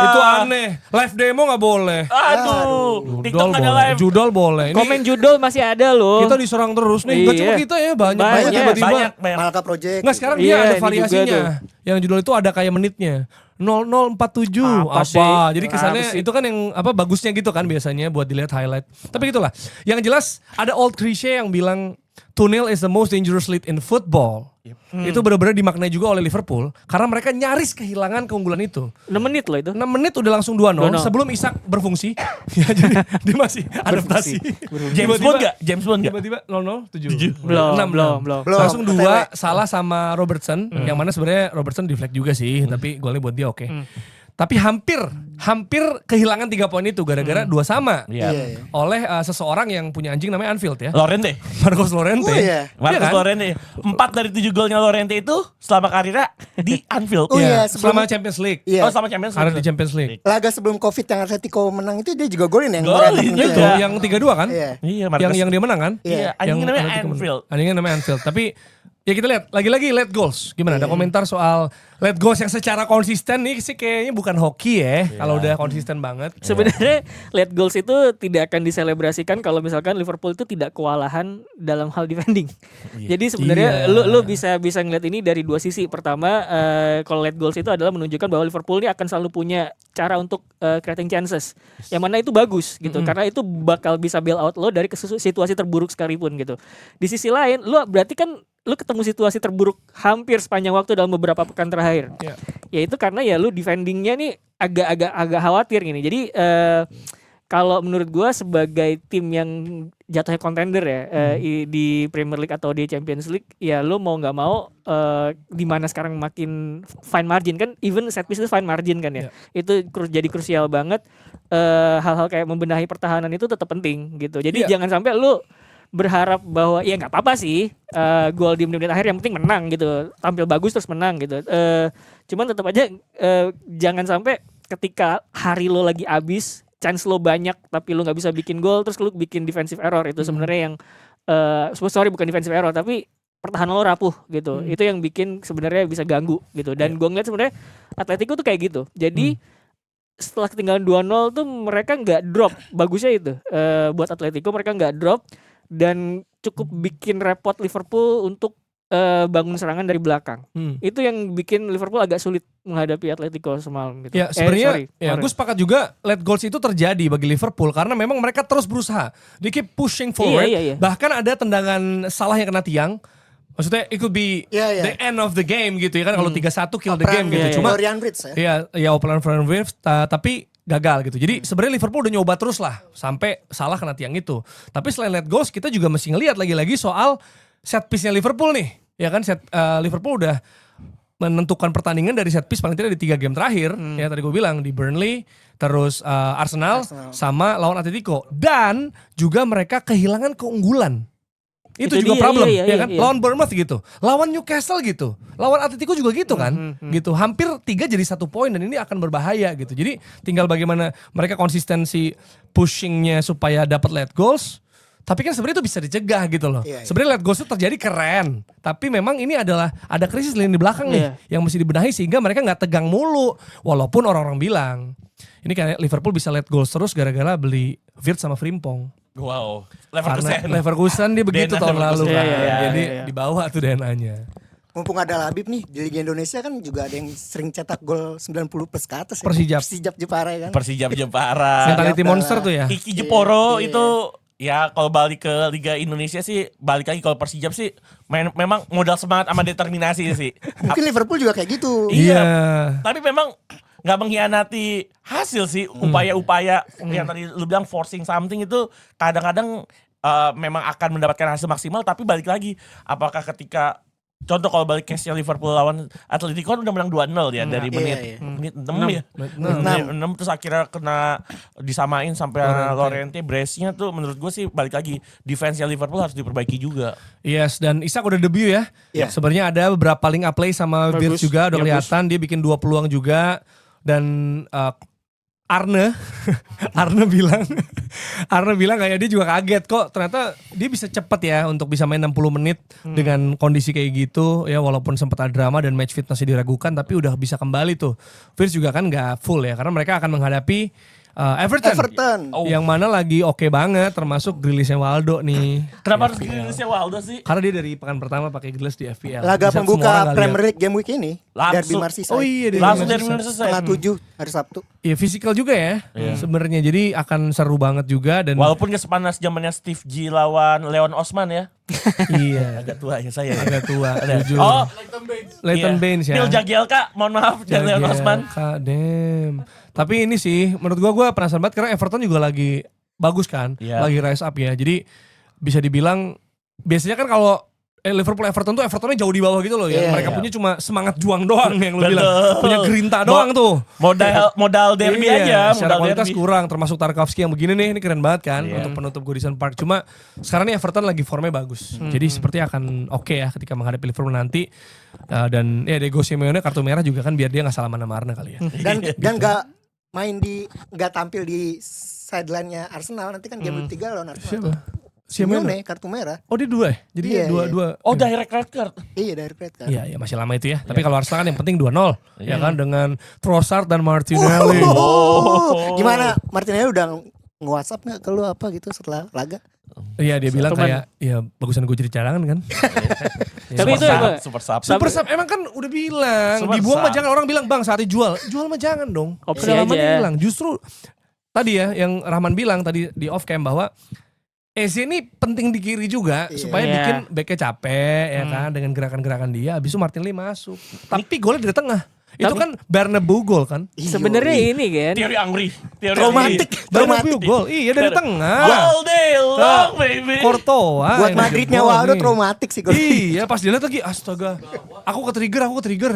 Itu aneh. Live demo nggak boleh. Aduh. TikTok Judol ada boleh. live. Judol boleh. Ini Komen judul masih ada loh. kita diserang terus nih. Gak Iya. cuma kita ya, banyak Banyak, banget tiba-tiba. Banyak. Malaka Project. Nggak, sekarang Iya, dia ada ini juga variasinya. Yang judul itu ada kayak menitnya. 0047 Apa apa? sih? Jadi kesannya Apa sih? itu kan yang apa bagusnya gitu kan biasanya buat dilihat highlight. Tapi gitulah. Yang jelas ada old cliche yang bilang 2-0 is the most dangerous lead in football. Itu benar-benar dimaknai juga oleh Liverpool karena mereka nyaris kehilangan keunggulan itu. 6 menit loh itu. 6 menit udah langsung 2-0 2-0. sebelum Isak berfungsi. Ya jadi dia masih adaptasi. James Bond gak? James Bond gak? Tiba-tiba 0-0 7. Belum, 6. belum. Belum. Langsung OTW. 2 salah sama Robertson yang mana sebenarnya Robertson deflect juga sih, tapi golnya buat dia oke. Tapi hampir kehilangan 3 poin itu gara-gara 2 sama. Iya. Iya, iya. Oleh seseorang yang punya anjing namanya Anfield ya. Lorente. Marcos Llorente. Oh iya. Marcus kan? Lorente. 4 dari 7 golnya Lorente itu selama karirnya di Anfield. Oh Iya, iya, sebelum- selama Champions League. Iya. Oh sama Champions Ada di League. Champions League. Laga sebelum Covid yang Atletico menang itu dia juga golin yang Golin berantakan juga. itu. Itu yang 3-2 kan? Iya. Iya, Marcus. Yang dia menang kan? Iya. Iya, anjingnya namanya Atletico menang. Anfield. Anjingnya namanya Anfield. Tapi ya kita lihat lagi-lagi late goals. Gimana? Ada komentar soal late goals yang secara konsisten nih sih kayaknya bukan hoki ya. Kalau udah konsisten banget. Sebenarnya late goals itu tidak akan diselebrasikan kalau misalkan Liverpool itu tidak kewalahan dalam hal defending. Jadi sebenarnya Iya. lu bisa ngeliat ini dari dua sisi. Pertama, kalau late goals itu adalah menunjukkan bahwa Liverpool ini akan selalu punya cara untuk creating chances. Yang mana itu bagus gitu. Karena itu bakal bisa bail out lo dari situasi terburuk sekalipun gitu. Di sisi lain, lu berarti kan lu ketemu situasi terburuk hampir sepanjang waktu dalam beberapa pekan terakhir. Iya. Ya itu karena ya lu defendingnya nih agak khawatir gini. Jadi kalau menurut gua sebagai tim yang jatuhnya contender ya di Premier League atau di Champions League, ya lu mau nggak mau di mana sekarang makin fine margin kan, even set piece itu fine margin kan ya. Itu jadi krusial banget. Hal-hal kayak membenahi pertahanan itu tetap penting gitu. Jadi Iya. jangan sampai lu berharap bahwa ya nggak apa-apa sih gol di menit akhir yang penting menang gitu, tampil bagus terus menang gitu. Cuman tetap aja jangan sampai ketika hari lo lagi abis, chance lo banyak tapi lo nggak bisa bikin gol, terus lo bikin defensive error. Itu sebenarnya yang sorry bukan defensive error tapi pertahanan lo rapuh gitu. Itu yang bikin sebenarnya bisa ganggu gitu. Dan gue ngeliat sebenarnya Atletico tuh kayak gitu. Jadi setelah ketinggalan 2-0 tuh mereka nggak drop. Bagusnya itu buat Atletico mereka nggak drop dan cukup bikin repot Liverpool untuk bangun serangan dari belakang. Itu yang bikin Liverpool agak sulit menghadapi Atletico semalam gitu. Ya sebenarnya ya gue sepakat juga late goals itu terjadi bagi Liverpool karena memang mereka terus berusaha. They keep pushing forward. Iya. Bahkan ada tendangan salah yang kena tiang. Maksudnya it could be the end of the game gitu ya kan, kalau 3-1 kill the game gitu. Cuma Florian Wirtz ya. Iya, Operan Florian Wirtz tapi gagal gitu. Jadi sebenarnya Liverpool udah nyoba terus lah sampai salah kena tiang itu. Tapi selain late goals kita juga mesti ngelihat lagi-lagi soal set piece-nya Liverpool nih. Ya kan Liverpool udah menentukan pertandingan dari set piece paling tidak di 3 game terakhir. Ya tadi gue bilang di Burnley, terus Arsenal sama lawan Atletico, dan juga mereka kehilangan keunggulan. Itu juga dia, problem iya, ya kan. iya. Lawan Bournemouth gitu, lawan Newcastle gitu, lawan Atletico juga gitu kan. Gitu. Hampir 3 jadi 1 poin dan ini akan berbahaya gitu. Jadi tinggal bagaimana mereka konsistensi pushingnya supaya dapat late goals. Tapi kan sebenarnya itu bisa dicegah gitu loh. Iya. Sebenarnya late goals itu terjadi keren. Tapi memang ini adalah ada krisis lini belakang nih yang mesti dibenahi sehingga mereka nggak tegang mulu. Walaupun orang-orang bilang ini kayak Liverpool bisa late goals terus gara-gara beli Wirtz sama Frimpong. Wow. Karena Leverkusen dia begitu DNA tahun lalu Leverkusen. kan. Iya, Jadi iya. dibawa tuh DNA-nya. mumpung ada Labib nih di Liga Indonesia kan juga ada yang sering cetak gol 90 plus ke atas ya. Persijap Jepara ya kan. Persijap Jepara. Mentality monster tuh ya. Iki Jeporo Iya. itu ya kalau balik ke Liga Indonesia sih balik lagi kalau Persijap sih memang modal semangat sama determinasi sih. Mungkin Liverpool juga kayak gitu. Iya. Tapi memang nggak mengkhianati hasil sih upaya-upaya yang tadi lu bilang forcing something itu kadang-kadang memang akan mendapatkan hasil maksimal tapi balik lagi apakah ketika contoh kalau balik case-nya Liverpool lawan Atletico kan udah menang 2-0 ya dari Iya. menit 6 ya. Menit 6 terus akhirnya kena disamain sampai Lorente brace-nya tuh menurut gue sih balik lagi defense-nya Liverpool harus diperbaiki juga. Yes, dan Isak udah debut ya. Iya. Sebenarnya ada beberapa link up play sama Wirtz juga udah Bagus. kelihatan dia bikin 2 peluang juga dan Arne bilang kayak dia juga kaget kok ternyata dia bisa cepet ya untuk bisa main 60 menit dengan kondisi kayak gitu ya walaupun sempat ada drama dan match fitnessnya diragukan tapi udah bisa kembali tuh. Wirtz juga kan gak full ya karena mereka akan menghadapi Everton. Yang mana lagi oke banget termasuk Grealish-nya Waldo nih. Kenapa harus Grealish-nya Waldo sih? Karena dia dari pekan pertama pakai Grealish di FPL. Laga Bisa semua pembuka orang Premier lihat. League game week ini Langsung. Derby Merseyside. Oh iya, Derby Langsung dari Merseyside. Merseyside. Setengah 7 hari Sabtu. Iya fisikal juga ya sebenarnya jadi akan seru banget juga dan Walaupun gak sepanas zamannya Steve G lawan Leon Osman ya. iya Agak tua ya saya. agak tua jujur. Oh, Leighton iya. Baines ya. Neil Jagielka, mohon maaf dan Leon Osman. Kak Dem. Tapi ini sih menurut gua penasaran banget karena Everton juga lagi bagus kan, Iya. lagi rise up ya. Jadi bisa dibilang biasanya kan kalau Liverpool Everton tuh Evertonnya jauh di bawah gitu loh ya. Iya, Mereka iya. punya cuma semangat juang doang yang lu Betul. bilang. Punya gerinta doang tuh. Modal derby Iya, aja, secara modal kualitas derby. kurang termasuk Tarkowski yang begini nih ini keren banget kan Iya. untuk penutup Goodison Park cuma sekarang nih Everton lagi formnya bagus jadi seperti akan oke ya ketika menghadapi Liverpool nanti. Dan ya Diego Simeone kartu merah juga kan biar dia nggak salaman sama Arne kali ya Dan nggak nggak tampil di sideline-nya Arsenal nanti kan game week 3 lawan Arsenal. siapa? Simeone? Simeone kartu merah. Oh dia dua ya? Jadi Iya, dua Oh, direct red card. Iya dari red kan. Iya masih lama itu ya. Tapi kalau Arsenal kan yang penting 2-0 ya kan dengan Trossard dan Martinelli. Gimana Martinelli udah nge-WhatsApp nggak ke lu apa gitu setelah laga? Iya dia bilang Cuman- kayak ya bagusan gue jadi cadangan kan. Tapi itu emang Super sub. Super sub emang kan udah bilang Super dibuang mah sub. jangan orang bilang bang saatnya jual mah jangan dong. Opsi Kedalaman aja. hilang. Justru tadi ya yang Rahman bilang tadi di off cam bahwa Eze ini penting di kiri juga Iya. supaya Iya. bikin backnya capek ya kan dengan gerakan-gerakan dia. Abis itu Martinelli masuk. Tapi golnya dari tengah. Itu kan Bernabeu gol kan? sebenarnya ini kan Teori Angri. Teori Traumatik. Bernabeu gol. Iya dari tengah. All day long, baby. Courtois. Buat yang Madridnya gol Waldo nih. traumatik sih gue. Iya pas dilihat lagi astaga. Aku ke trigger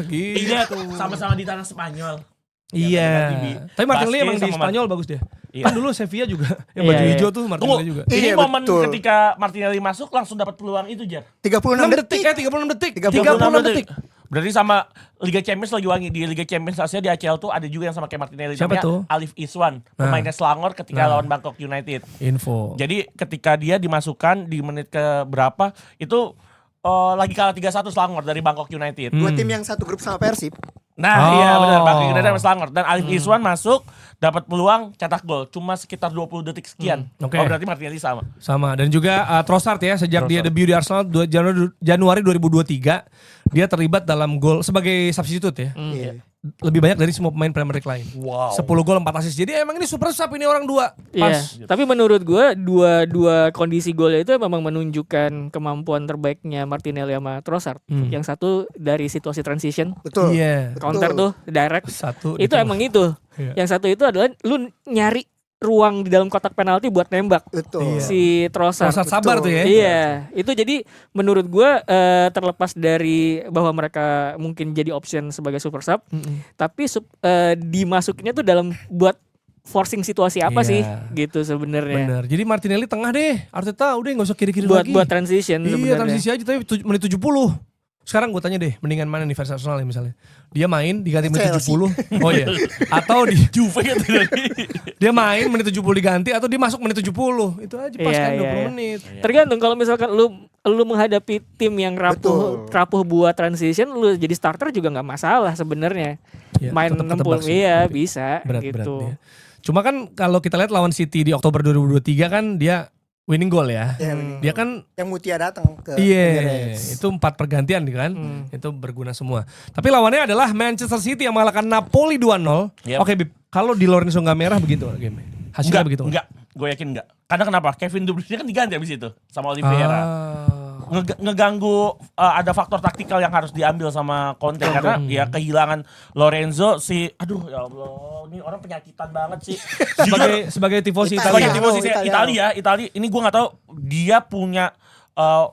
gitu. Iya, sama-sama di tanah Spanyol. Iya. Tapi Martinelli Basket emang di sama Spanyol bagus dia. Iya. Kan dulu Sevilla juga yang Iya, baju iya. hijau tuh Tunggu, Martinelli juga. ini Iya, momen betul. ketika Martinelli masuk langsung dapat peluang itu, Jar. 36 detik. 36 detik. 36 detik. Berarti sama Liga Champions lagi wangi. Di Liga Champions Asia di ACL tuh ada juga yang sama kayak Martinelli. Siapa namanya tuh? Alif Iswan, pemainnya Selangor ketika lawan Bangkok United. Info. Jadi ketika dia dimasukkan di menit ke berapa itu lagi kalah 3-1 Selangor dari Bangkok United. Dua tim yang satu grup sama Persib. Nah Oh. iya benar Bangkok United sama Selangor. Dan Alif Iswan masuk dapat peluang cetak gol cuma sekitar 20 detik sekian. Oke. Oh berarti Martinelli sama. Sama dan juga Trossard ya sejak dia debut di Arsenal Januari 2023 dia terlibat dalam gol sebagai substitute ya. Iya. Lebih banyak dari semua pemain Premier League lain. Wow. 10 gol 4 assist. Jadi emang ini super sub ini orang dua. Iya, Pas. tapi menurut gue dua kondisi golnya itu memang menunjukkan kemampuan terbaiknya Martinelli sama Trossard. Yang satu dari situasi transition, Betul. Iya. counter tuh direct. Satu Itu di emang itu. Iya. Yang satu itu adalah lu nyari ruang di dalam kotak penalti buat nembak. Betul. Iya. Si Trossard. Trossard sabar tuh ya. Iya, itu jadi menurut gue terlepas dari bahwa mereka mungkin jadi option sebagai super sub, tapi dimasukinnya tuh dalam buat forcing situasi apa Iya. sih gitu sebenarnya. Bener. Jadi Martinelli tengah deh. Arteta udah nggak usah kiri-kiri Buat lagi. buat transition Iya sebenarnya. transisi aja tapi menit 70. Sekarang gue tanya deh, mendingan mana nih versi Arsenal ya misalnya. Dia main diganti menit Chelsea. 70. Oh iya. Atau Juve gitu tadi. dia main menit 70 diganti atau dia masuk menit 70. Itu aja pas Iya, kan iya, 20 iya. menit. Tergantung kalau misalkan lu menghadapi tim yang rapuh buat transition, lu jadi starter juga nggak masalah sebenarnya. Iya, Main tetep 60 ketebak sih. iya bisa Berat-berat gitu. dia. Cuma kan kalau kita lihat lawan City di Oktober 2023 kan dia winning goal ya. Ya, Dia kan yang Mutia datang ke iya, Emirates. itu 4 pergantian kan. Itu berguna semua. Tapi lawannya adalah Manchester City yang mengalahkan Napoli 2-0. Yep. Oke, Bib, kalau di Lorenzo nggak merah begitu game. Hasilnya begitu. Enggak. Gue yakin enggak. Karena kenapa? Kevin De Bruyne kan diganti abis itu sama Oliveira. Ngeganggu ada faktor taktikal yang harus diambil sama Conte karena ya kehilangan Lorenzo aduh ya Allah, ini orang penyakitan banget sih. sebagai tifosi Sebagai Italia. tifosi Italia. Italia, ini gue nggak tahu dia punya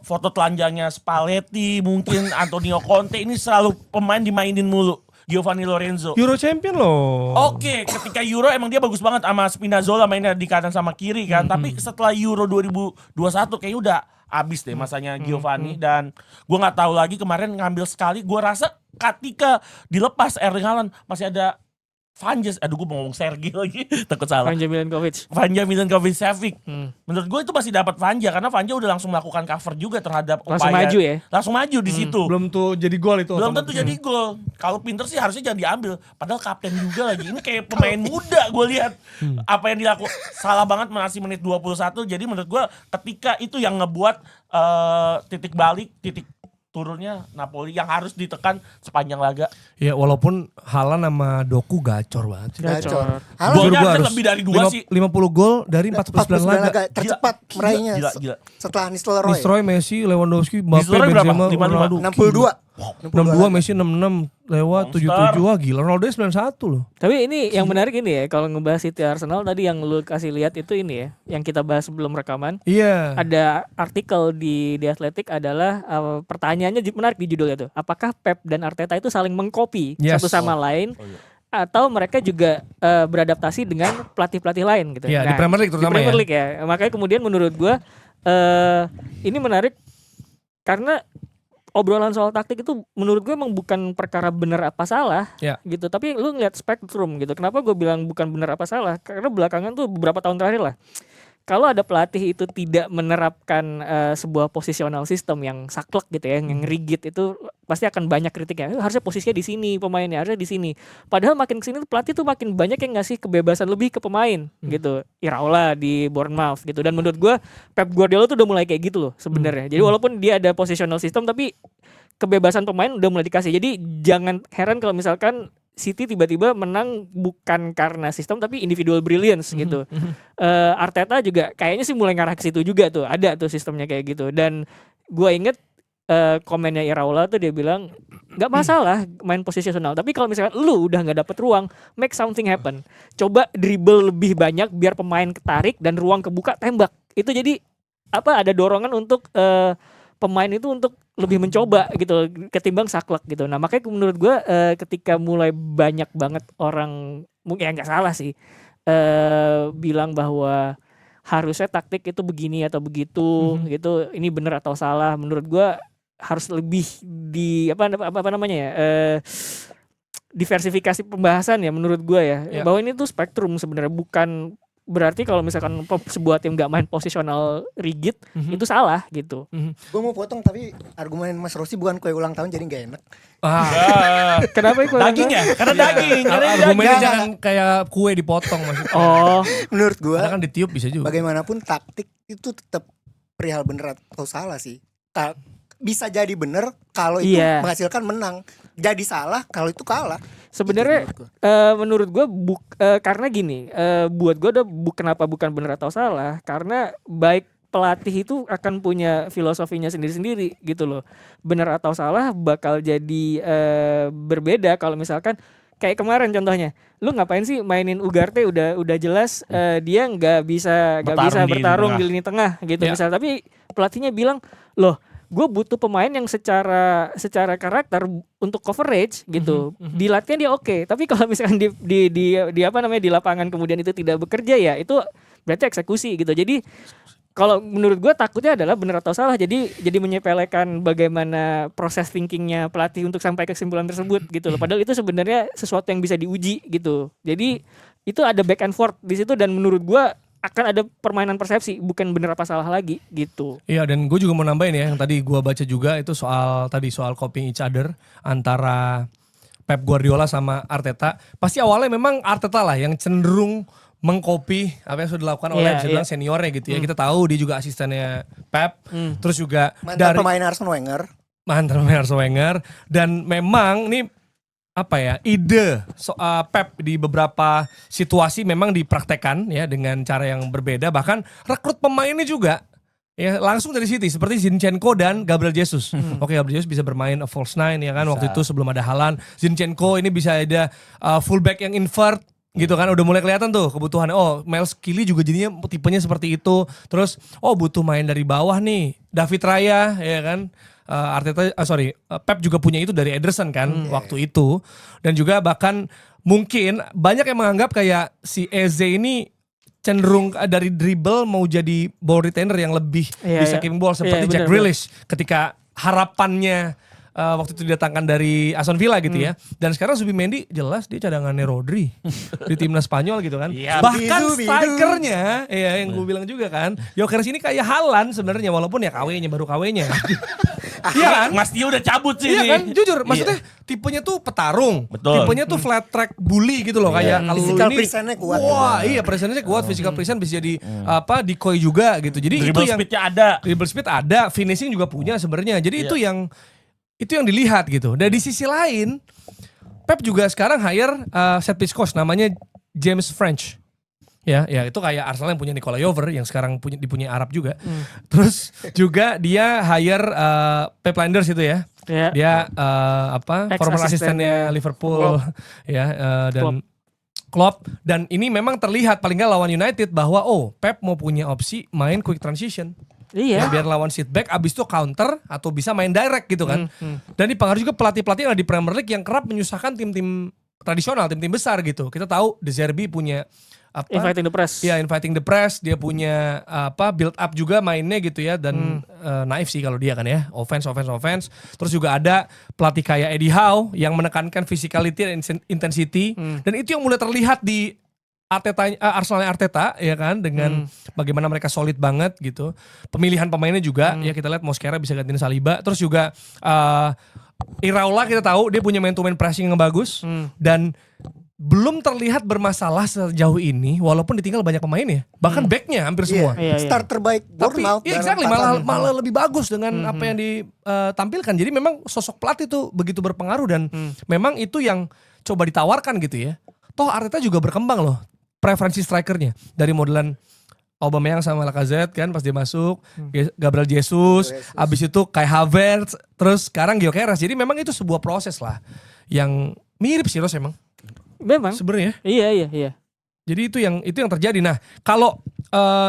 foto telanjangnya Spalletti, mungkin Antonio Conte, ini selalu pemain dimainin mulu. Giovanni Lorenzo. Euro champion loh. Oke, ketika Euro emang dia bagus banget sama Spinazzola mainnya di kanan sama kiri kan. Tapi setelah Euro 2021 kayaknya udah abis deh masanya Giovanni. Dan gue nggak tahu lagi kemarin ngambil sekali. Gue rasa ketika dilepas Erling Haaland masih ada Vanja, aduh gue mau ngomong Sergi lagi, takut salah. Vanja Milinkovic. Vanja Milinkovic-Savic. Menurut gue itu masih dapat Vanja karena Vanja udah langsung melakukan cover juga terhadap Langsung upaya. maju ya? Langsung maju di situ. Belum tuh jadi gol itu. Belum tentu jadi gol. Kalau pinter sih harusnya jangan diambil. Padahal kapten juga lagi. Ini kayak pemain muda gue lihat. Apa yang dilakukan salah banget masih menit 21. Jadi menurut gue ketika itu yang ngebuat titik balik, titik turunnya Napoli yang harus ditekan sepanjang laga. Ya walaupun Haaland sama Doku gacor banget sih. Gacor. Golnya Gua harusnya harus lebih dari 2 sih. 50 gol dari 49 laga. tercepat meraihnya Gila. setelah Nistelrooy. Nistelrooy, Messi, Lewandowski, Mbappe, Nistelrooy berapa? Benzema, 55? Ronaldo. 62. 62, Messi 66, lewat Monster. 77. Wah gila, Ronaldo 91 loh. Tapi ini yang menarik ini ya, kalau ngebahas City Arsenal tadi yang lu kasih lihat itu ini ya, yang kita bahas sebelum rekaman. Iya. Ada artikel di Athletic adalah pertanyaannya menarik di judulnya tuh. Apakah Pep dan Arteta itu saling mengcopy Yes. satu sama lain? Atau mereka juga beradaptasi dengan pelatih-pelatih lain gitu. Iya, di Premier League terutama di Premier ya. League ya. Makanya kemudian menurut gua ini menarik karena obrolan soal taktik itu menurut gue emang bukan perkara benar apa salah Ya. gitu, tapi lu ngeliat spektrum gitu. Kenapa gue bilang bukan benar apa salah? Karena belakangan tuh beberapa tahun terakhir lah, kalau ada pelatih itu tidak menerapkan sebuah positional system yang saklek gitu ya, yang rigid, itu pasti akan banyak kritiknya. Harusnya posisinya di sini, pemainnya harusnya di sini. Padahal makin kesini tuh pelatih tuh makin banyak yang ngasih kebebasan lebih ke pemain gitu. Iraola di Bournemouth gitu. Dan menurut gue Pep Guardiola tuh udah mulai kayak gitu loh sebenarnya. Jadi walaupun dia ada positional system tapi kebebasan pemain udah mulai dikasih. Jadi jangan heran kalau misalkan City tiba-tiba menang bukan karena sistem tapi individual brilliance gitu. Arteta juga kayaknya sih mulai ngarah ke situ juga tuh. Ada tuh sistemnya kayak gitu. Dan gue inget komennya Iraola tuh dia bilang nggak masalah main posisional, tapi kalau misalkan lu udah nggak dapet ruang, make something happen. Coba dribble lebih banyak biar pemain ketarik dan ruang kebuka tembak. Itu jadi ada dorongan untuk pemain itu untuk lebih mencoba gitu ketimbang saklek gitu. Nah makanya menurut gue ketika mulai banyak banget orang mungkin nggak salah sih bilang bahwa harusnya taktik itu begini atau begitu gitu, ini benar atau salah, menurut gue harus lebih di apa namanya ya diversifikasi pembahasan ya menurut gue ya. Bahwa ini tuh spektrum sebenarnya, bukan berarti kalau misalkan sebuah tim nggak main posisional rigid itu salah gitu. Gue mau potong tapi argumen Mas Rossi bukan kue ulang tahun jadi nggak enak. Kenapa itu? Daging ya? Karena daging. Argumennya Jangan. jangan kayak kue dipotong maksudnya. Oh, Menurut gue Karena kan ditiup bisa juga. bagaimanapun taktik itu tetap perihal bener atau salah sih. Bisa jadi bener kalau itu Iya. menghasilkan menang. Jadi salah kalau itu kalah. sebenarnya Itu menurut gua. menurut gue karena gini, buat gue kenapa bukan benar atau salah, karena baik pelatih itu akan punya filosofinya sendiri-sendiri gitu loh. Benar atau salah bakal jadi berbeda kalau misalkan kayak kemarin contohnya, lu ngapain sih mainin Ugarte, udah jelas dia nggak bisa bertarung di lini tengah gitu Ya. misalnya, tapi pelatihnya bilang, loh gue butuh pemain yang secara karakter untuk coverage gitu. Di latihan dia oke, tapi kalau misalkan di apa namanya di lapangan kemudian itu tidak bekerja, ya itu berarti eksekusi gitu. Jadi kalau menurut gue takutnya adalah benar atau salah, jadi menyepelekan bagaimana proses thinkingnya pelatih untuk sampai ke kesimpulan tersebut gitu loh. Padahal itu sebenarnya sesuatu yang bisa diuji gitu. Jadi itu ada back and forth di situ, dan menurut gue akan ada permainan persepsi, bukan benar apa salah lagi gitu. Iya, dan gue juga mau nambahin ya, yang tadi gue baca juga itu soal copying each other antara Pep Guardiola sama Arteta. Pasti awalnya memang Arteta lah yang cenderung mengcopy apa yang sudah dilakukan oleh Iya, bisa bilang seniornya gitu ya. Kita tahu dia juga asistennya Pep. Terus juga Mantan dari pemain Arsene Wenger. mantan pemain Arsene Wenger, dan memang ini apa ya, ide Pep di beberapa situasi memang dipraktekkan ya dengan cara yang berbeda, bahkan rekrut pemainnya juga ya langsung dari City seperti Zinchenko dan Gabriel Jesus. Oke, Gabriel Jesus bisa bermain a false nine ya kan, waktu itu sebelum ada Haaland. Zinchenko ini bisa ada fullback yang invert gitu kan, udah mulai kelihatan tuh kebutuhannya. Oh, Miles Kelly juga jadinya tipenya seperti itu. Terus butuh main dari bawah nih, David Raya ya kan. Pep juga punya itu dari Ederson kan waktu itu. Dan juga bahkan mungkin banyak yang menganggap kayak si Eze ini cenderung dari dribble mau jadi ball retainer yang lebih bisa keeping ball seperti Jack Grealish ketika harapannya waktu itu didatangkan dari Aston Villa gitu ya. Dan sekarang Zubimendi jelas dia cadangannya Rodri di timnas Spanyol gitu kan. Bahkan strikernya ya yang gue bilang juga kan, Gyökeres ini kayak Haaland sebenarnya, walaupun ya KW-nya baru KW-nya. Iya kan? Mas Tio udah cabut sih Iya ini. kan, jujur maksudnya tipenya tuh petarung. Betul. Tipenya tuh flat track bully gitu loh, kayak kalau Physical ini presence-nya kuat. wah, iya presence-nya kuat, physical presence bisa jadi decoy juga gitu. Jadi Dribble itu yang speed-nya ada. dribble speed ada, finishing juga punya sebenarnya. Jadi itu yang dilihat gitu. Dan di sisi lain, Pep juga sekarang hire set piece coach namanya James French. Ya itu kayak Arsenal yang punya Nikola Jover yang sekarang dipunya Arab juga. Terus juga dia hire Pep Linders itu ya. Dia former asistennya Liverpool dan Klopp. Dan ini memang terlihat paling nggak lawan United bahwa Pep mau punya opsi main quick transition. Iya. Ya, biar lawan sit back abis itu counter atau bisa main direct gitu kan. Dan dipengaruhi juga pelatih-pelatih yang ada di Premier League yang kerap menyusahkan tim-tim tradisional, tim-tim besar gitu. Kita tahu De Zerbi punya Inviting the press. Iya, inviting the press, dia punya build up juga mainnya gitu ya, dan naif sih kalau dia kan ya, offense. Terus juga ada pelatih kayak Eddie Howe yang menekankan physicality dan intensity, dan itu yang mulai terlihat di Arsenal Arteta ya kan, dengan bagaimana mereka solid banget gitu. Pemilihan pemainnya juga ya kita lihat Mosquera bisa gantiin Saliba. Terus juga Iraola kita tahu dia punya man to man pressing yang bagus dan belum terlihat bermasalah sejauh ini walaupun ditinggal banyak pemain ya. Bahkan backnya hampir semua. Start terbaik Bournemouth. Tapi exactly, malah lebih bagus dengan apa yang ditampilkan. Jadi memang sosok pelatih itu begitu berpengaruh dan memang itu yang coba ditawarkan gitu ya. Toh Arteta juga berkembang loh preferensi strikernya dari modelan Aubameyang sama Lacazette kan pas dia masuk, Gabriel Jesus, abis itu Kai Havertz, terus sekarang Gyökeres. Jadi memang itu sebuah proses lah yang mirip sih Ros emang. Memang. Sebenarnya. Iya. Jadi itu yang terjadi. Nah, kalau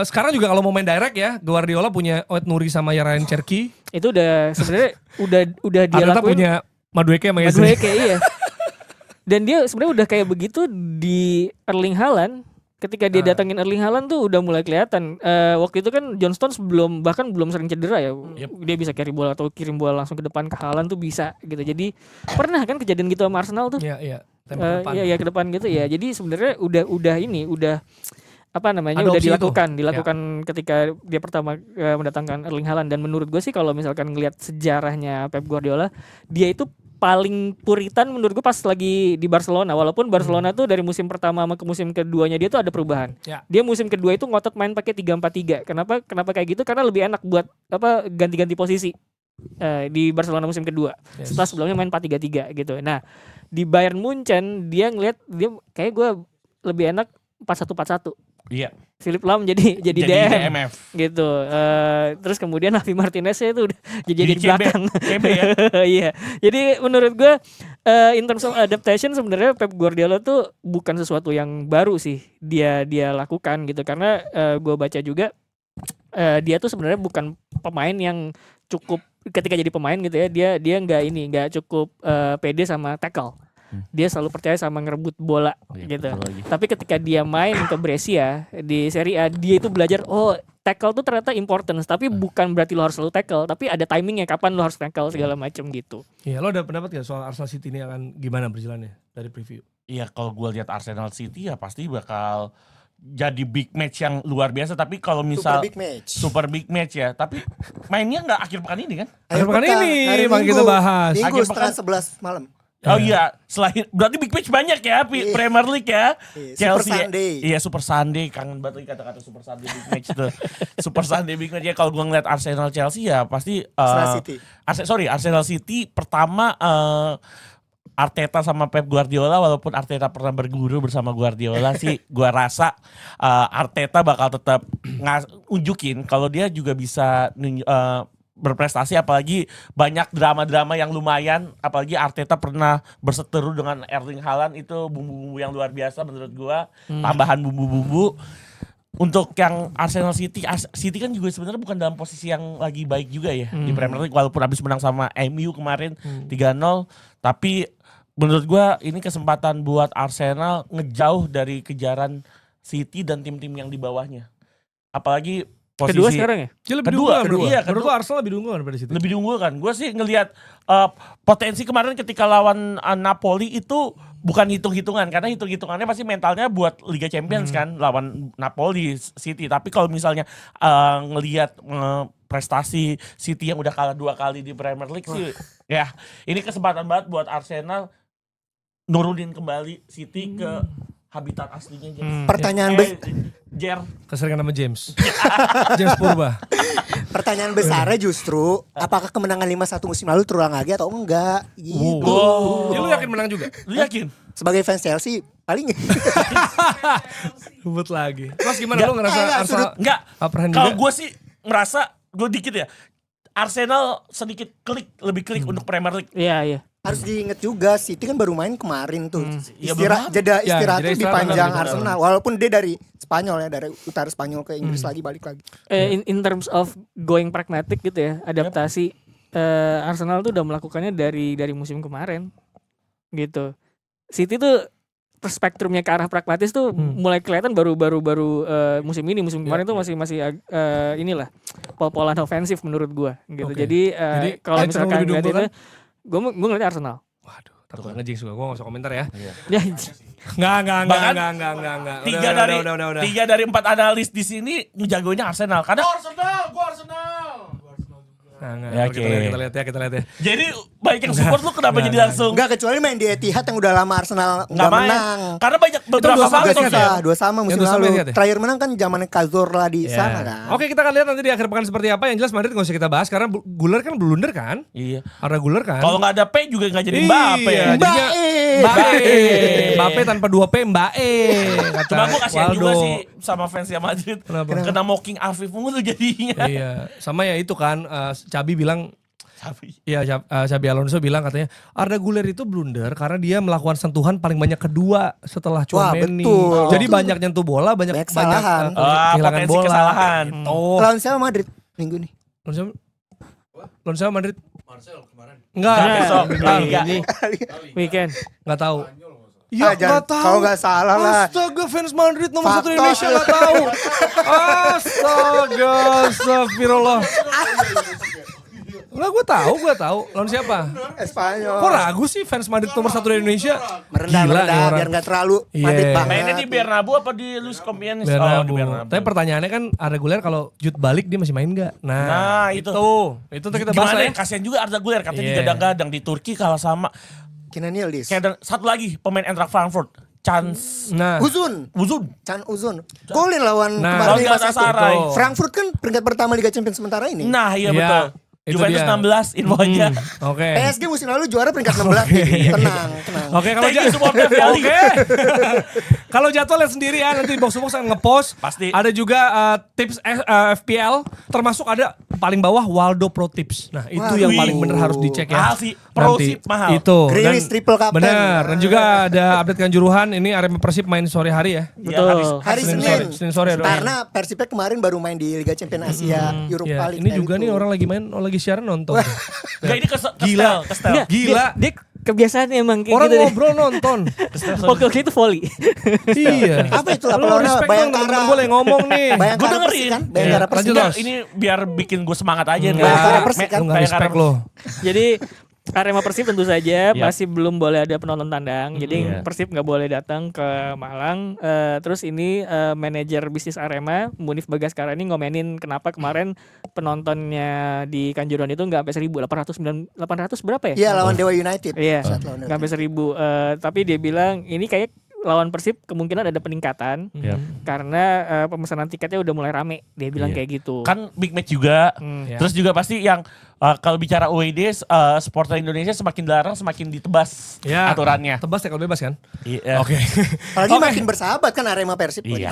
sekarang juga kalau mau main direct ya, Guardiola punya Oet Nuri sama Ryan Cherki. Itu udah sebenarnya udah dia Arteta lakuin. punya Madueke sama Eze. Madueke iya. Dan dia sebenarnya udah kayak begitu di Erling Haaland. Ketika dia datangin Erling Haaland tuh udah mulai kelihatan. Waktu itu kan John Stones belum sering cedera ya. Dia bisa carry bola atau kirim bola langsung ke depan ke Haaland tuh bisa gitu. Jadi pernah kan kejadian gitu sama Arsenal tuh. Iya. Iya ke depan gitu ya. Jadi sebenarnya udah apa namanya udah dilakukan ketika dia pertama mendatangkan Erling Haaland. Dan menurut gue sih kalau misalkan ngelihat sejarahnya Pep Guardiola, dia itu paling puritan menurut gue pas lagi di Barcelona. Walaupun Barcelona tuh dari musim pertama sama ke musim keduanya dia tuh ada perubahan. Dia musim kedua itu ngotot main pakai 3-4-3. Kenapa kayak gitu? Karena lebih enak buat ganti-ganti posisi di Barcelona musim kedua. Setelah sebelumnya main 4-3-3 gitu. Nah, di Bayern Munchen dia ngelihat dia kayak gue lebih enak 4-1-4-1. Iya. Philip Lahm jadi DM DMF gitu. Terus kemudian Javi Martinez itu udah jadi di belakang. CB ya. Iya. Jadi menurut gue in terms of adaptation sebenarnya Pep Guardiola tuh bukan sesuatu yang baru sih dia lakukan gitu, karena gue baca juga dia tuh sebenarnya bukan pemain yang cukup ketika jadi pemain gitu ya, dia nggak cukup pede sama tackle. Dia selalu percaya sama ngerebut bola gitu. Tapi ketika dia main ke Brescia di Serie A, dia itu belajar tackle tuh ternyata importance, tapi bukan berarti lo harus selalu tackle, tapi ada timingnya kapan lo harus tackle segala macam gitu. Iya, lo ada pendapat gak soal Arsenal City ini akan gimana berjalannya dari preview? Iya, kalau gue lihat Arsenal City ya pasti bakal jadi big match yang luar biasa. Tapi kalau misal super big match ya, tapi mainnya nggak akhir pekan ini kan? Akhir pekan ini bang kita bahas. Minggu setengah 11 malam. Oh iya, selain berarti big match banyak ya Premier League ya. Super Sunday. Iya Super Sunday, kangen banget lagi kata-kata Super Sunday big match tuh. Super Sunday big match ya kalau gua ngeliat Arsenal Chelsea ya pasti Arsenal City pertama Arteta sama Pep Guardiola, walaupun Arteta pernah berguru bersama Guardiola sih gua rasa Arteta bakal tetap unjukin kalau dia juga bisa berprestasi, apalagi banyak drama-drama yang lumayan, apalagi Arteta pernah berseteru dengan Erling Haaland, itu bumbu-bumbu yang luar biasa menurut gua, tambahan bumbu-bumbu. Untuk yang Arsenal City kan juga sebenarnya bukan dalam posisi yang lagi baik juga ya di Premier League, walaupun habis menang sama MU kemarin 3-0, tapi menurut gua ini kesempatan buat Arsenal ngejauh dari kejaran City dan tim-tim yang di bawahnya. Apalagi posisi Kedua sekarang ya? Dia lebih Kedua. Menurut gua Arsenal lebih diunggulkan daripada City. lebih diunggulkan. Gue sih ngelihat potensi kemarin ketika lawan Napoli itu bukan hitung-hitungan, karena hitung-hitungannya pasti mentalnya buat Liga Champions kan lawan Napoli City. Tapi kalau misalnya ngelihat prestasi City yang udah kalah 2 kali di Premier League sih, ya ini kesempatan banget buat Arsenal nurunin kembali City ke habitat aslinya. Pertanyaan Jer. Keseringan nama James. James Purba. Pertanyaan besarnya justru apakah kemenangan 5-1 musim lalu terulang lagi atau enggak gitu. Ya, lu yakin menang juga? Lu yakin? Sebagai fans Chelsea paling Ribut lagi. Mas gimana lu ngerasa Arsenal? Enggak. Apaan Kalau juga? gue sih merasa, gue dikit ya, Arsenal sedikit lebih klik untuk Premier League. Iya. harus diinget juga City kan baru main kemarin tuh. Ya, Istirahat belum istirahat jeda lebih istirahat panjang kan, Arsenal. Walaupun dia dari Spanyol ya, dari utara Spanyol ke Inggris lagi balik lagi. In terms of going pragmatic gitu ya, adaptasi Arsenal tuh udah melakukannya dari musim kemarin gitu. City tuh spektrumnya ke arah pragmatis tuh mulai kelihatan baru musim ini. Musim kemarin tuh masih inilah pol-polan ofensif menurut gua gitu. Oke. Jadi kalau Arsenal misalkan lebih ngeliat itu, diunggulkan? gue ngeliat Arsenal. Waduh, takut ngejinx juga. Gue gak usah komentar ya. Ya, Enggak. Bahkan Udah. 3 dari 4 analis di sini ngejagonya Arsenal. Karena Enggak. Ya, Kita lihat ya. jadi banyak yang support lu kenapa jadi langsung Enggak, kecuali main di Etihad yang udah lama Arsenal nggak enggak main? menang. Karena banyak beberapa dua sama faktor Etihad ya. Dua sama musim Yang dua sama lalu. Etihad ya? Terakhir menang kan zamannya Cazorla di Ya. sana kan. Oke, kita akan lihat nanti di akhir pekan seperti apa. Yang jelas Madrid gak usah kita bahas karena Guler kan blunder kan? Iya. Ada Guler kan? Kalau nggak ada P juga nggak jadi Mbappe. Iya, jadinya Mbappe tanpa 2P Mbappe. Kata Cuma gue kasihan Waldo. juga sih sama fans Real Madrid. Kenapa? Kena mocking Afif mulu jadinya. Iya, sama ya itu kan Xabi bilang, Tapi iya Xabi Alonso bilang katanya Arda Güler itu blunder karena dia melakukan sentuhan paling banyak kedua setelah Tchouaméni. betul. Jadi banyak nyentuh bola, banyak kesalahan. kehilangan potensi bola. kesalahan. Oh, Lawan siapa Madrid minggu ini? lawan siapa Madrid? Enggak, besok. ini weekend. enggak tahu. Ah, jangan- kalau nggak salah lah. Astaga, fans Madrid nomor 1 Faktor. Indonesia nggak tahu. Astaga, astagfirullah. Enggak, gue tahu. Lawan siapa? Spanyol. Kok ragu sih fans Madrid nomor 1 di Indonesia? Merendah Gila nih orang. biar nggak terlalu Iya. Madrid banget. mainnya di Bernabeu apa di Luis Compiègne? Bernabeu. Oh, di Bernabeu. Tapi pertanyaannya kan Arda Güler kalau Jude balik dia masih main nggak? Nah, itu. Itu kita bahas Gimana lah ya? ya. Kasihan juga Arda Güler katanya Iya. digadang-gadang di Turki kalah sama Kenan Yildiz. kayak satu lagi pemain Eintracht Frankfurt, Chance Nah, Uzun. Chan. Golin lawan Nah. kemarin Lawan 5-1. Galatasaray. Frankfurt kan peringkat pertama Liga Champions sementara ini. Nah, iya Iya, betul. itu Juventus dia. 16 infonya. Oke. PSG musim lalu juara peringkat 16. Tenang. Oke, kalau Thank you supporter Viali. Oke. Kalau jadwal lihat sendiri ya, nanti di box-box akan ngepost. Pasti. Ada juga tips FPL, termasuk ada paling bawah Waldo Pro Tips. Nah, itu Waduh. yang paling bener harus dicek ya. Mahal sih. Pro Nanti. sih mahal. Itu. Grealish triple captain. Bener. Dan juga ada update Kanjuruhan. Ini Arema Persib main sore hari ya. Betul. Hari Senin Senin. sore, Senin sore dong. Karena Persib kemarin baru main di Liga Champions Asia, Europa Ya, League. ini kayak juga gitu. nih orang lagi main, lagi siaran nonton. Enggak, ini Gila. kestel. Nggak, Gila. Dia kebiasaannya emang kayak Orang gitu deh. ngobrol nonton. Oke itu volley. Iya. Apa itu? Lu Lapangan respect dong Bayangkara. temen-temen gue yang ngomong nih. Bayangkara Gua Persik dengerin. kan? Bayangkara Iya, Persik. lanjut, Enggak, Los. ini biar bikin gue semangat aja nih. Bayangkara Enggak, Persik kan? lu gak respect lo. Jadi Arema Persib tentu saja masih belum boleh ada penonton tandang. Jadi Iya. Persib nggak boleh datang ke Malang. Terus ini manajer bisnis Arema, Munif Bagaskara ini ngomenin kenapa kemarin penontonnya di Kanjuruhan itu nggak sampai 800 berapa ya? Iya lawan Dewa United. Iya, Saat lawan Dewa nggak sampai 1000. Tapi dia bilang ini kayak lawan Persib kemungkinan ada peningkatan Iya. karena pemesanan tiketnya udah mulai rame. Dia bilang Iya. kayak gitu. Kan big match juga. Ya. Terus juga pasti yang kalau bicara UED, supporter Indonesia semakin dilarang semakin ditebas Ya. aturannya. Tebas tackle bebas kan? Iya. Oke. Apalagi Oke. makin bersahabat kan Arema Persib. Iya.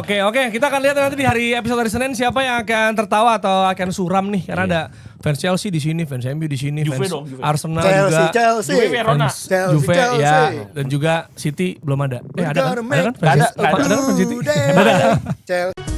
Oke. Kita akan lihat nanti di hari episode hari Senin siapa yang akan tertawa atau akan suram nih karena ada fans Chelsea di sini, fans MU di sini, Juve fans dong, Juve. Arsenal Chelsea, juga. Chelsea. Juve Verona. Fans Chelsea, Juve Chelsea. ya dan juga City belum ada. Ada kan? Ada kan? Gotta Fans- make ada kan fans City? Blue Day. Ada. Chelsea.